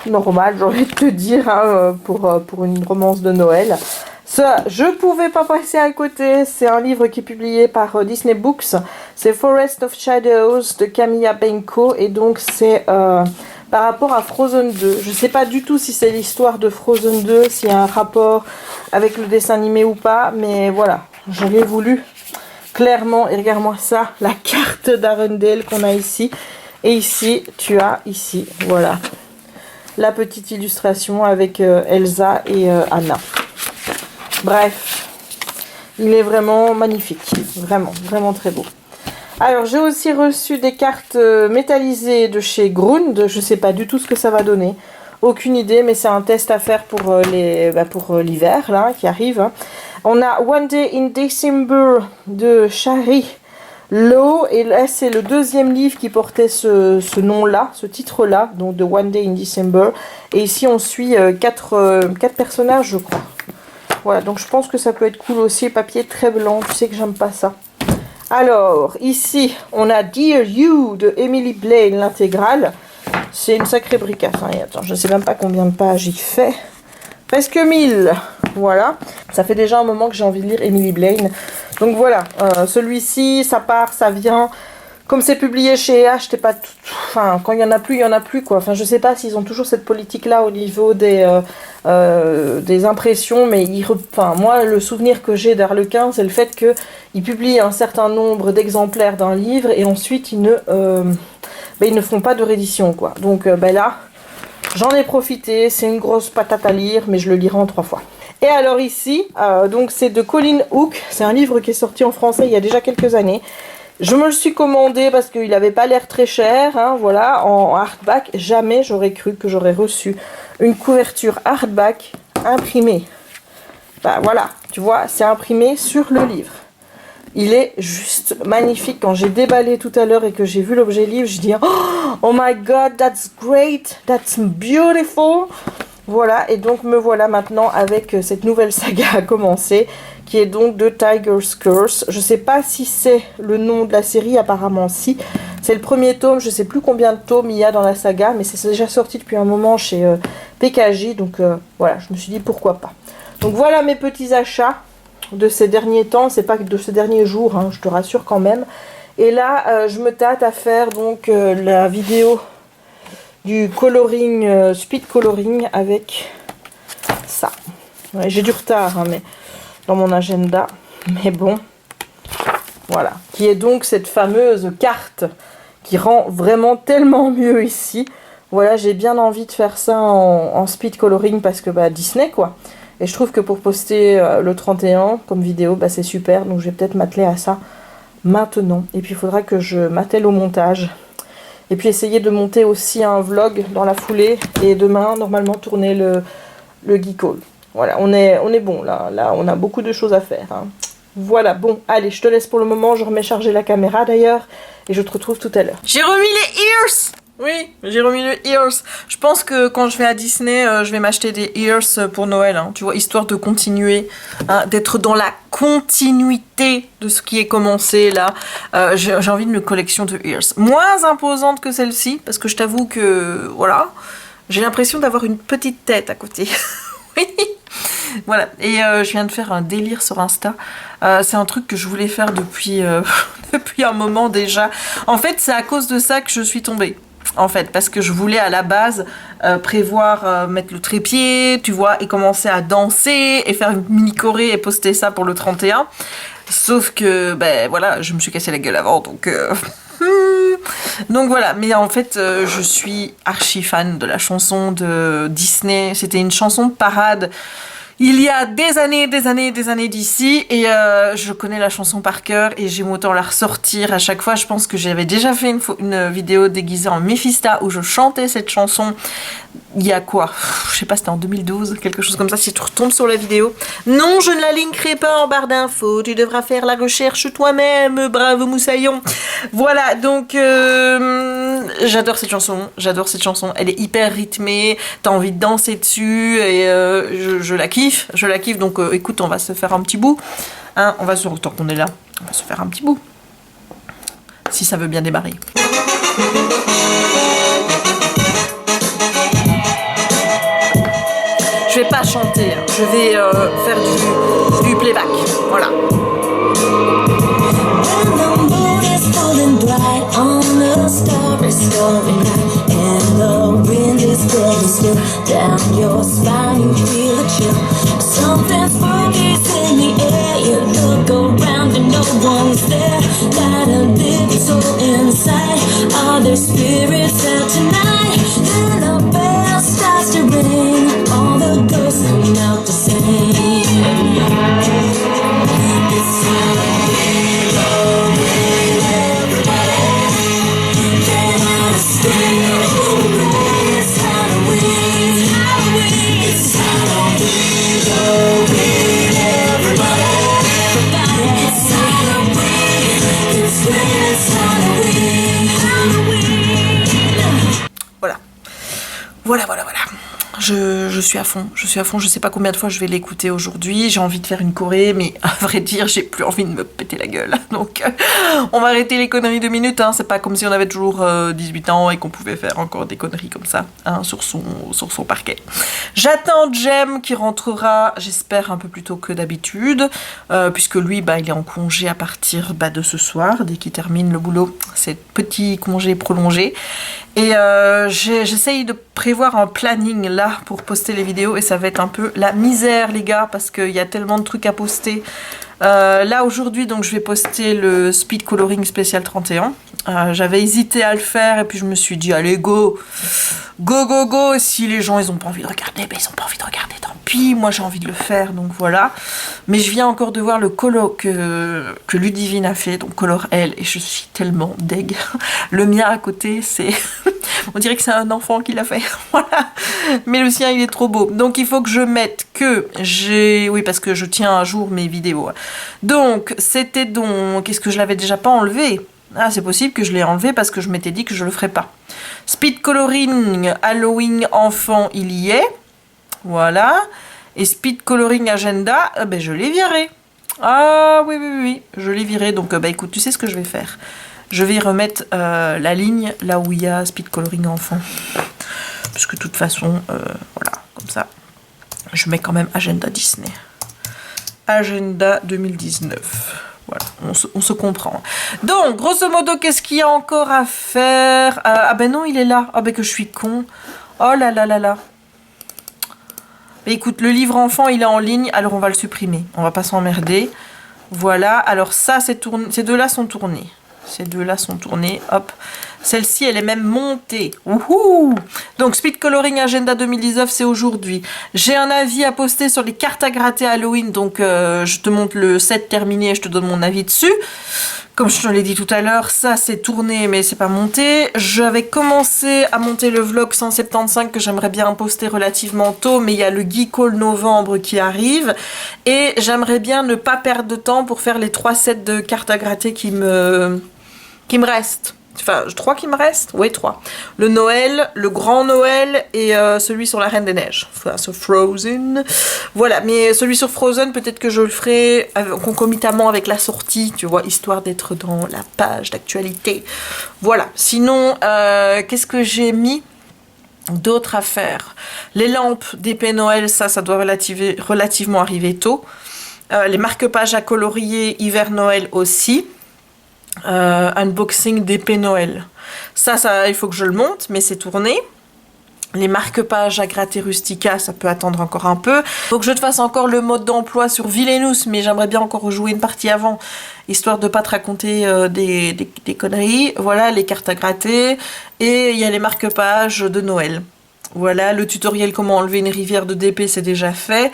normale, j'ai envie de te dire, hein, pour une romance de Noël. Ça, je pouvais pas passer à côté. C'est un livre qui est publié par Disney Books. C'est Forest of Shadows de Camilla Benko. Et donc, c'est... par rapport à Frozen 2, je sais pas du tout si c'est l'histoire de Frozen 2, s'il y a un rapport avec le dessin animé ou pas, mais voilà, je l'ai voulu clairement. Et regarde-moi ça, la carte d'Arendelle qu'on a ici. Et ici, tu as ici, voilà, la petite illustration avec Elsa et Anna. Bref, il est vraiment magnifique, vraiment très beau. Alors, j'ai aussi reçu des cartes métallisées de chez Grund. Je sais pas du tout ce que ça va donner. Aucune idée, mais c'est un test à faire pour l'hiver, là, qui arrive. Hein. On a One Day in December de Shari Lowe. Et là, c'est le deuxième livre qui portait ce nom-là, ce titre-là, donc de One Day in December. Et ici, on suit quatre personnages, je crois. Voilà, donc je pense que ça peut être cool aussi. Papier très blanc, tu sais que j'aime pas ça. Alors, ici, on a Dear You de Emily Blaine, l'intégrale. C'est une sacrée bricasse. Hein. Et attends, je ne sais même pas combien de pages il fait. Presque 1000. Voilà. Ça fait déjà un moment que j'ai envie de lire Emily Blaine. Donc voilà, celui-ci, ça part, ça vient. Comme c'est publié chez H, t'es pas tout... Enfin, quand il y en a plus, quoi. Enfin, je sais pas s'ils ont toujours cette politique-là au niveau des impressions, mais moi, le souvenir que j'ai d'Arlequin, c'est le fait qu'ils publient un certain nombre d'exemplaires d'un livre et ensuite ils ne font pas de réédition, quoi. Donc là, j'en ai profité. C'est une grosse patate à lire, mais je le lirai en 3 fois. Et alors ici, donc c'est de Colin Hook. C'est un livre qui est sorti en français il y a déjà quelques années. Je me le suis commandé parce qu'il n'avait pas l'air très cher, hein, voilà, en hardback. Jamais j'aurais cru que j'aurais reçu une couverture hardback imprimée. Voilà, tu vois, c'est imprimé sur le livre. Il est juste magnifique. Quand j'ai déballé tout à l'heure et que j'ai vu l'objet livre, je dis oh my god, that's great, that's beautiful. Voilà, et donc me voilà maintenant avec cette nouvelle saga à commencer, qui est donc de Tiger's Curse. Je sais pas si c'est le nom de la série, apparemment si. C'est le premier tome, je sais plus combien de tomes il y a dans la saga, mais c'est déjà sorti depuis un moment chez PKJ, donc voilà, je me suis dit pourquoi pas. Donc voilà mes petits achats. de ces derniers temps, c'est pas que de ces derniers jours, hein, je te rassure quand même. Et là, je me tâte à faire donc la vidéo du coloring, speed coloring avec ça. Ouais, j'ai du retard, hein, mais dans mon agenda, mais bon, voilà. Qui est donc cette fameuse carte qui rend vraiment tellement mieux ici. Voilà, j'ai bien envie de faire ça en speed coloring parce que bah, Disney quoi. Et je trouve que pour poster le 31 comme vidéo, bah, c'est super. Donc je vais peut-être m'atteler à ça maintenant. Et puis il faudra que je m'attelle au montage. Et puis essayer de monter aussi un vlog dans la foulée. Et demain, normalement, tourner le Geek Haul. Voilà, on est bon là. Là, on a beaucoup de choses à faire. Hein. Voilà, bon, allez, je te laisse pour le moment. Je remets charger la caméra d'ailleurs. Et je te retrouve tout à l'heure. J'ai remis les ears! Oui, j'ai remis le ears. Je pense que quand je vais à Disney, je vais m'acheter des ears pour Noël. Hein, tu vois, histoire de continuer, hein, d'être dans la continuité de ce qui est commencé là. J'ai envie d'une collection de ears. Moins imposante que celle-ci, parce que je t'avoue que, voilà, j'ai l'impression d'avoir une petite tête à côté. Oui. Voilà, et je viens de faire un délire sur Insta. C'est un truc que je voulais faire depuis, depuis un moment déjà. En fait, c'est à cause de ça que je suis tombée. En fait, parce que je voulais à la base prévoir mettre le trépied, tu vois, et commencer à danser et faire une mini choré et poster ça pour le 31. Sauf que, ben voilà, je me suis cassé la gueule avant, donc... Donc voilà, mais en fait, je suis archi fan de la chanson de Disney. C'était une chanson de parade. Il y a des années d'ici et je connais la chanson par cœur et j'aime autant la ressortir à chaque fois. Je pense que j'avais déjà fait une vidéo déguisée en Méphisτα où je chantais cette chanson. Il y a quoi? Je sais pas, c'était en 2012, quelque chose comme ça, si tu retombes sur la vidéo. Non, je ne la linkerai pas en barre d'infos, tu devras faire la recherche toi-même, brave moussaillon. Voilà, donc j'adore cette chanson, elle est hyper rythmée, t'as envie de danser dessus, et je la kiffe, donc écoute, on va se faire un petit bout, hein, tant qu'on est là, on va se faire un petit bout, si ça veut bien démarrer. Je vais pas chanter, hein. Je vais faire du playback, voilà. All the ghosts come out to sing. It's Halloween, everybody. Can you understand? It's Halloween, it's Halloween, everybody. It's Halloween, it's Halloween, Halloween. Voilà. Je suis à fond, je sais pas combien de fois je vais l'écouter aujourd'hui, j'ai envie de faire une choré, mais à vrai dire, j'ai plus envie de me péter la gueule. Donc, on va arrêter les conneries 2 minutes, hein. C'est pas comme si on avait toujours 18 ans et qu'on pouvait faire encore des conneries comme ça, hein, sur son parquet. J'attends Jem qui rentrera, j'espère, un peu plus tôt que d'habitude, puisque lui, bah, il est en congé à partir de ce soir, dès qu'il termine le boulot, c'est petit congé prolongé. Et j'essaye de prévoir un planning là pour poster les vidéos et ça va être un peu la misère les gars parce qu'il y a tellement de trucs à poster. Là aujourd'hui donc je vais poster le speed coloring spécial 31. J'avais hésité à le faire et puis je me suis dit allez go, si les gens ils ont pas envie de regarder, ben ils ont pas envie de regarder, tant pis, moi j'ai envie de le faire donc voilà. Mais je viens encore de voir le colo que Ludivine a fait, donc Color L, et je suis tellement deg. Le mien à côté c'est... on dirait que c'est un enfant qui l'a fait, voilà. Mais le sien il est trop beau, donc il faut que je mette que j'ai... Oui parce que je tiens à jour mes vidéos. Donc c'était donc... Qu'est-ce que je l'avais déjà pas enlevé? Ah, c'est possible que je l'ai enlevé parce que je m'étais dit que je le ferais pas. Speed coloring Halloween enfant, il y est. Voilà. Et speed coloring agenda, ben je l'ai viré. Ah oui, je l'ai viré. Donc écoute, tu sais ce que je vais faire? Je vais remettre la ligne là où il y a speed coloring enfant. Parce que de toute façon, voilà, comme ça. Je mets quand même agenda Disney. Agenda 2019. Voilà, on se comprend. Donc, grosso modo, qu'est-ce qu'il y a encore à faire? Ah ben non, il est là. Ah ben que je suis con. Oh là là là là. Mais écoute, le livre enfant, il est en ligne, alors on va le supprimer. On va pas s'emmerder. Voilà, alors ça, ces deux-là sont tournés. Ces deux-là sont tournés, hop. Celle-ci, elle est même montée. Wouhou! Donc, Speed Coloring Agenda 2019, c'est aujourd'hui. J'ai un avis à poster sur les cartes à gratter Halloween. Donc, je te montre le set terminé et je te donne mon avis dessus. Comme je te l'ai dit tout à l'heure, ça, c'est tourné, mais c'est pas monté. J'avais commencé à monter le vlog 175 que j'aimerais bien poster relativement tôt, mais il y a le Geek Haul novembre qui arrive. Et j'aimerais bien ne pas perdre de temps pour faire les 3 sets de cartes à gratter qui me restent. Enfin, 3 qui me restent. Oui, 3. Le Noël, le Grand Noël et celui sur la Reine des Neiges. Enfin, sur Frozen. Voilà, mais celui sur Frozen, peut-être que je le ferai concomitamment avec la sortie, tu vois, histoire d'être dans la page d'actualité. Voilà. Sinon, qu'est-ce que j'ai mis d'autre à faire? Les lampes d'épée Noël, ça doit relativement arriver tôt. Les marque-pages à colorier hiver-Noël aussi. Unboxing d'épée Noël. Ça, il faut que je le monte, mais c'est tourné. Les marque-pages à gratter Rustica, ça peut attendre encore un peu. Faut que je te fasse encore le mode d'emploi sur Villainous, mais j'aimerais bien encore rejouer une partie avant, histoire de pas te raconter des conneries. Voilà, les cartes à gratter. Et il y a les marque-pages de Noël. Voilà, le tutoriel comment enlever une rivière de DP, c'est déjà fait.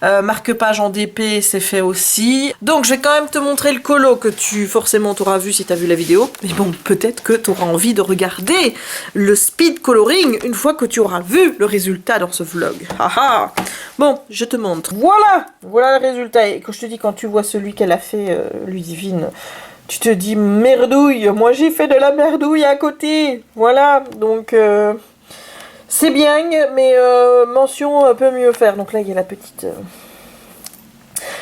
Marque-page en DP, c'est fait aussi. Donc, je vais quand même te montrer le colo que tu forcément t'auras vu si tu as vu la vidéo. Mais bon, peut-être que tu auras envie de regarder le speed coloring une fois que tu auras vu le résultat dans ce vlog. Haha. Bon, je te montre. Voilà le résultat. Et quand je te dis, quand tu vois celui qu'elle a fait, Ludivine, tu te dis merdouille. Moi, j'ai fait de la merdouille à côté. Voilà, donc... c'est bien, mais mention peut mieux faire. Donc là, il y a la petite...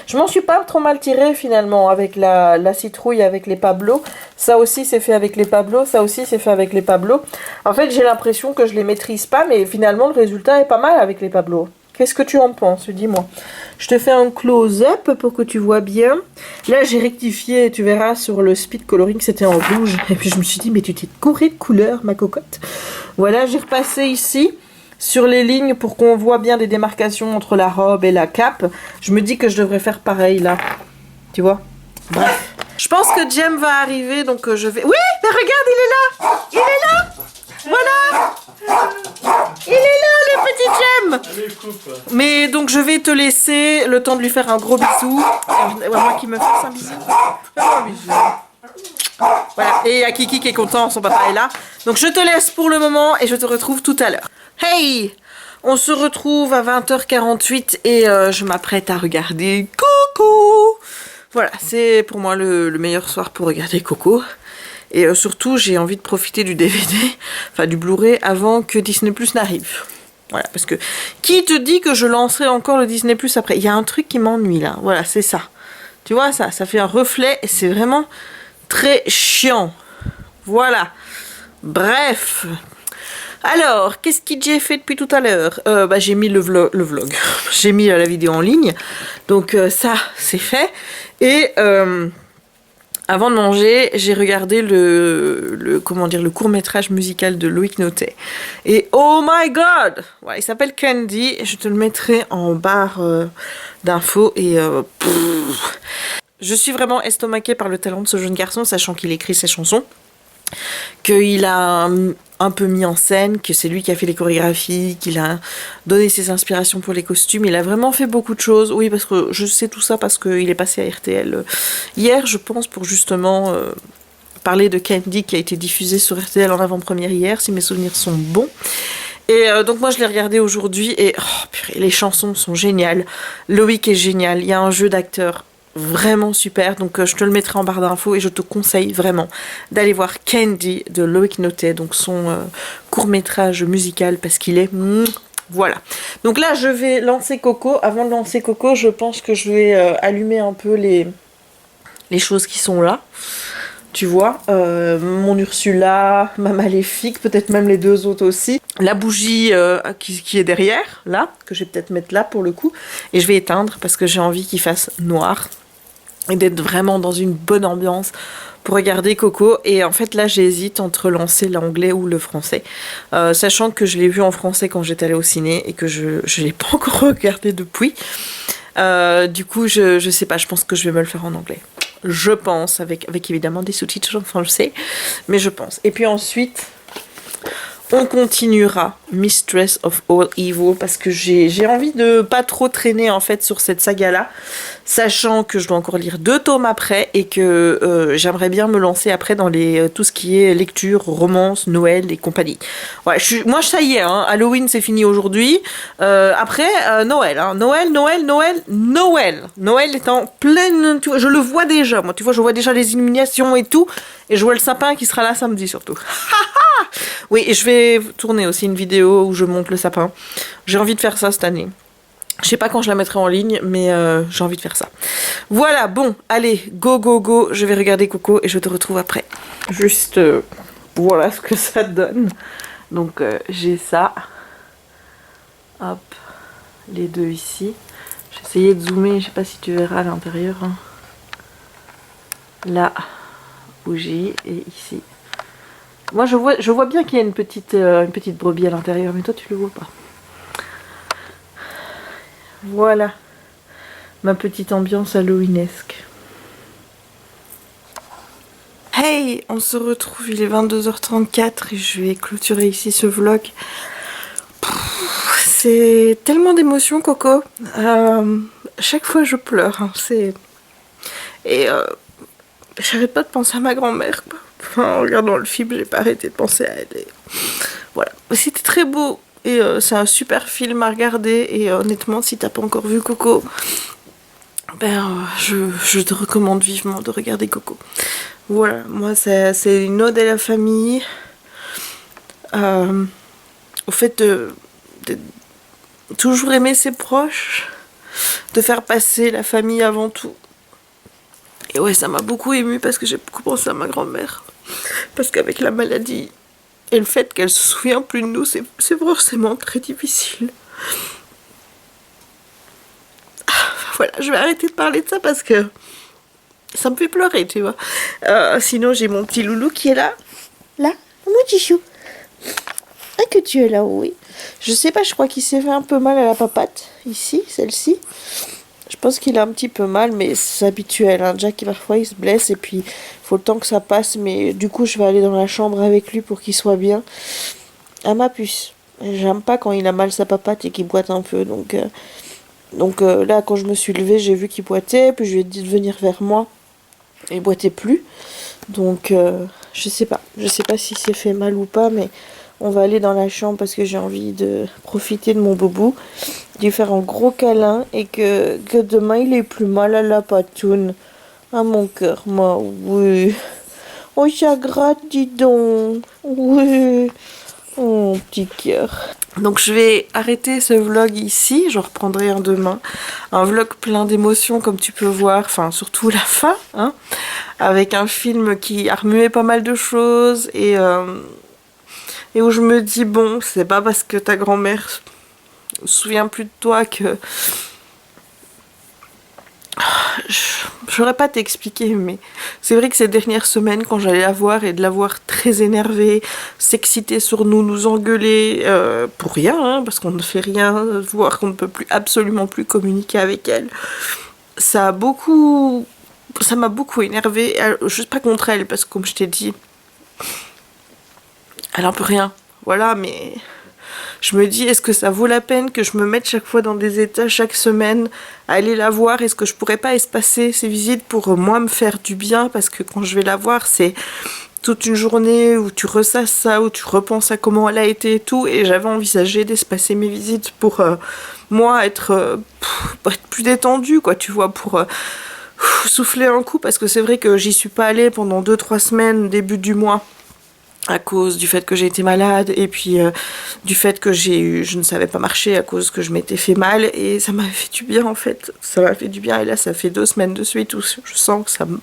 Je m'en suis pas trop mal tirée finalement avec la citrouille, avec les Pablo. Ça aussi, c'est fait avec les Pablo. Ça aussi, c'est fait avec les Pablo. En fait, j'ai l'impression que je les maîtrise pas, mais finalement, le résultat est pas mal avec les Pablo. Qu'est-ce que tu en penses? Dis-moi. Je te fais un close-up pour que tu vois bien. Là, j'ai rectifié, tu verras, sur le speed coloring, c'était en rouge. Et puis, je me suis dit, mais tu t'es courée de couleur, ma cocotte. Voilà, j'ai repassé ici, sur les lignes, pour qu'on voit bien des démarcations entre la robe et la cape. Je me dis que je devrais faire pareil, là. Tu vois? Bref. Je pense que Jem va arriver, donc je vais... Oui, mais regarde, il est là! Il est là! Voilà! Il est là, le petit Jem! Mais donc je vais te laisser le temps de lui faire un gros bisou. Moi qui me fasse un bisou. Un bisou. Voilà, et il y a Kiki qui est content, son papa est là. Donc je te laisse pour le moment et je te retrouve tout à l'heure. Hey! On se retrouve à 20h48 et je m'apprête à regarder Coco! Voilà, c'est pour moi le meilleur soir pour regarder Coco. Et surtout, j'ai envie de profiter du DVD, enfin du Blu-ray, avant que Disney Plus n'arrive. Voilà, parce que qui te dit que je lancerai encore le Disney Plus après? Il y a un truc qui m'ennuie là, voilà, c'est ça. Tu vois, ça fait un reflet et c'est vraiment très chiant. Voilà. Bref. Alors, qu'est-ce que j'ai fait depuis tout à l'heure? J'ai mis le vlog. J'ai mis la vidéo en ligne. Donc ça, c'est fait. Et... avant de manger, j'ai regardé le court-métrage musical de Loïc Notet. Et oh my god! Ouais, il s'appelle Candy, et je te le mettrai en barre d'infos. Et je suis vraiment estomaquée par le talent de ce jeune garçon, sachant qu'il écrit ses chansons, qu'il a un peu mis en scène, que c'est lui qui a fait les chorégraphies, qu'il a donné ses inspirations pour les costumes. Il a vraiment fait beaucoup de choses. Oui, parce que je sais tout ça parce qu'il est passé à RTL hier, je pense, pour justement parler de Candy qui a été diffusé sur RTL en avant-première hier, si mes souvenirs sont bons. Et donc moi je l'ai regardé aujourd'hui et oh, purée, les chansons sont géniales. Loïc est génial, il y a un jeu d'acteurs vraiment super, donc je te le mettrai en barre d'infos et je te conseille vraiment d'aller voir Candy de Loïc Notet, donc son court-métrage musical, parce qu'il est... voilà. Donc là je vais lancer Coco. Avant de lancer Coco, je pense que je vais allumer un peu les choses qui sont là. tu vois, mon Ursula, ma Maléfique, peut-être même les deux autres aussi. La bougie qui est derrière, là, que je vais peut-être mettre là pour le coup. Et je vais éteindre parce que j'ai envie qu'il fasse noir. Et d'être vraiment dans une bonne ambiance pour regarder Coco. Et en fait, là, j'hésite entre lancer l'anglais ou le français. Sachant que je l'ai vu en français quand j'étais allée au ciné et que je ne l'ai pas encore regardé depuis. Du coup, je sais pas, je pense que je vais me le faire en anglais. Je pense, avec évidemment des sous-titres en français, mais je pense. Et puis ensuite, on continuera Mistress of All Evil parce que j'ai envie de pas trop traîner en fait sur cette saga-là, sachant que je dois encore lire 2 tomes après et que j'aimerais bien me lancer après dans tout ce qui est lecture, romance, Noël et compagnie. Ouais, moi ça y est, hein, Halloween c'est fini aujourd'hui. Après Noël, hein, Noël est en pleine, tu vois, je le vois déjà, moi tu vois, je vois déjà les illuminations et tout, et je vois le sapin qui sera là samedi surtout. Oui, et je vais tourner aussi une vidéo où je monte le sapin. J'ai envie de faire ça cette année. Je sais pas quand je la mettrai en ligne, mais j'ai envie de faire ça. Voilà, bon, allez, go, go, go. Je vais regarder Coco et je te retrouve après. Juste, voilà ce que ça donne. Donc, j'ai ça. Hop, les deux ici. J'ai essayé de zoomer, je sais pas si tu verras à l'intérieur. Hein. Là, bougie, et ici. Moi, je vois bien qu'il y a une petite brebis à l'intérieur, mais toi, tu le vois pas. Voilà, ma petite ambiance halloweenesque. Hey, on se retrouve, il est 22h34 et je vais clôturer ici ce vlog. C'est tellement d'émotions, Coco. Chaque fois, je pleure. Hein, et j'arrête pas de penser à ma grand-mère, quoi. Enfin, en regardant le film, j'ai pas arrêté de penser à elle. Et voilà. C'était très beau. Et c'est un super film à regarder. Et honnêtement, si t'as pas encore vu Coco, ben, je te recommande vivement de regarder Coco. Voilà, moi, c'est une ode à la famille. Au fait de toujours aimer ses proches. De faire passer la famille avant tout. Et ouais, ça m'a beaucoup émue parce que j'ai beaucoup pensé à ma grand-mère. Parce qu'avec la maladie et le fait qu'elle se souvient plus de nous, c'est forcément très difficile. Voilà, je vais arrêter de parler de ça parce que ça me fait pleurer, tu vois. Sinon, j'ai mon petit loulou qui est là. Là, mon petit chou. Ah, que tu es là, oui. Je sais pas, je crois qu'il s'est fait un peu mal à la papate. Ici, celle-ci. Je pense qu'il a un petit peu mal, mais c'est habituel. Hein. Jack, parfois, il se blesse et puis il faut le temps que ça passe. Mais du coup, je vais aller dans la chambre avec lui pour qu'il soit bien. À ma puce. J'aime pas quand il a mal sa papate et qu'il boite un peu. Donc là, quand je me suis levée, j'ai vu qu'il boitait. Puis je lui ai dit de venir vers moi. Et il boitait plus. Donc, je sais pas. Je sais pas si c'est fait mal ou pas, mais on va aller dans la chambre parce que j'ai envie de profiter de mon boubou, de lui faire un gros câlin et que demain il ait plus mal à la patoune. À mon cœur, moi, oui. Oh, ça gratte, dis donc. Oui. Oh, petit cœur. Donc je vais arrêter ce vlog ici, je reprendrai un demain. Un vlog plein d'émotions comme tu peux voir, enfin surtout la fin, hein, avec un film qui a remué pas mal de choses et où je me dis bon, c'est pas parce que ta grand-mère se souvient plus de toi que... Je saurais pas t'expliquer, mais c'est vrai que ces dernières semaines, quand j'allais la voir et de la voir très énervée, s'exciter sur nous, nous engueuler, pour rien, hein, parce qu'on ne fait rien, voir qu'on ne peut plus absolument plus communiquer avec elle, ça m'a beaucoup énervée, juste pas contre elle, parce que comme je t'ai dit, elle en peut rien, voilà, mais... Je me dis, est-ce que ça vaut la peine que je me mette chaque fois dans des états, chaque semaine, à aller la voir? Est-ce que je pourrais pas espacer ces visites pour moi me faire du bien? Parce que quand je vais la voir, c'est toute une journée où tu ressasses ça, où tu repenses à comment elle a été et tout. Et j'avais envisagé d'espacer mes visites pour moi être plus détendue, quoi, tu vois, pour souffler un coup. Parce que c'est vrai que j'y suis pas allée pendant 2-3 semaines, début du mois, à cause du fait que j'ai été malade et puis du fait que je ne savais pas marcher à cause que je m'étais fait mal, et ça m'avait fait du bien en fait, ça m'a fait du bien. Et là ça fait 2 semaines de suite où je sens que ça me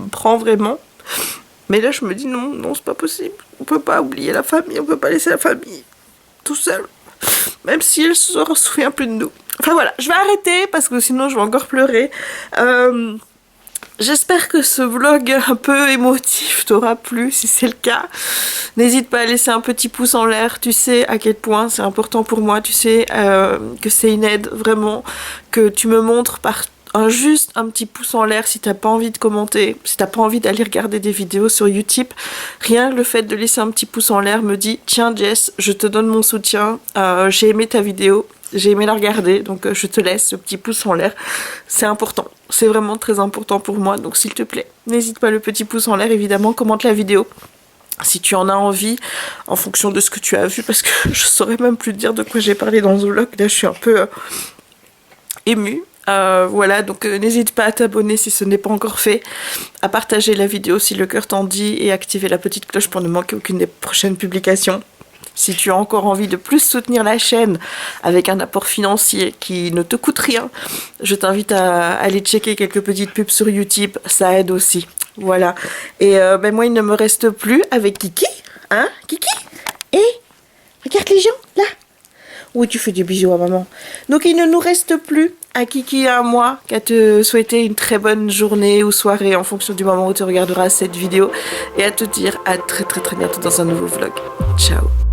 prend vraiment, Mais là, je me dis non, non, c'est pas possible. On peut pas oublier la famille, on peut pas laisser la famille tout seul. Même si elle se souvient plus de nous. Enfin voilà, je vais arrêter parce que sinon je vais encore pleurer. J'espère que ce vlog un peu émotif t'aura plu. Si c'est le cas, n'hésite pas à laisser un petit pouce en l'air. Tu sais à quel point c'est important pour moi. Tu sais que c'est une aide vraiment, que tu me montres par juste un petit pouce en l'air si t'as pas envie de commenter, si t'as pas envie d'aller regarder des vidéos sur YouTube. Rien que le fait de laisser un petit pouce en l'air me dit tiens Jess, je te donne mon soutien, j'ai aimé ta vidéo, j'ai aimé la regarder, donc je te laisse ce petit pouce en l'air. C'est important, c'est vraiment très important pour moi, donc s'il te plaît, n'hésite pas, le petit pouce en l'air, évidemment, commente la vidéo si tu en as envie, en fonction de ce que tu as vu, parce que je saurais même plus te dire de quoi j'ai parlé dans ce vlog. Là je suis un peu émue. Voilà, donc n'hésite pas à t'abonner si ce n'est pas encore fait, à partager la vidéo si le cœur t'en dit et activer la petite cloche pour ne manquer aucune des prochaines publications. Si tu as encore envie de plus soutenir la chaîne avec un apport financier qui ne te coûte rien, je t'invite à aller checker quelques petites pubs sur YouTube, ça aide aussi. Voilà, et ben moi il ne me reste plus avec Kiki, hein Kiki. Et regarde les gens, là. Oui, tu fais des bisous à maman. Donc il ne nous reste plus à Kiki et à moi qu'à te souhaiter une très bonne journée ou soirée en fonction du moment où tu regarderas cette vidéo et à te dire à très bientôt dans un nouveau vlog. Ciao.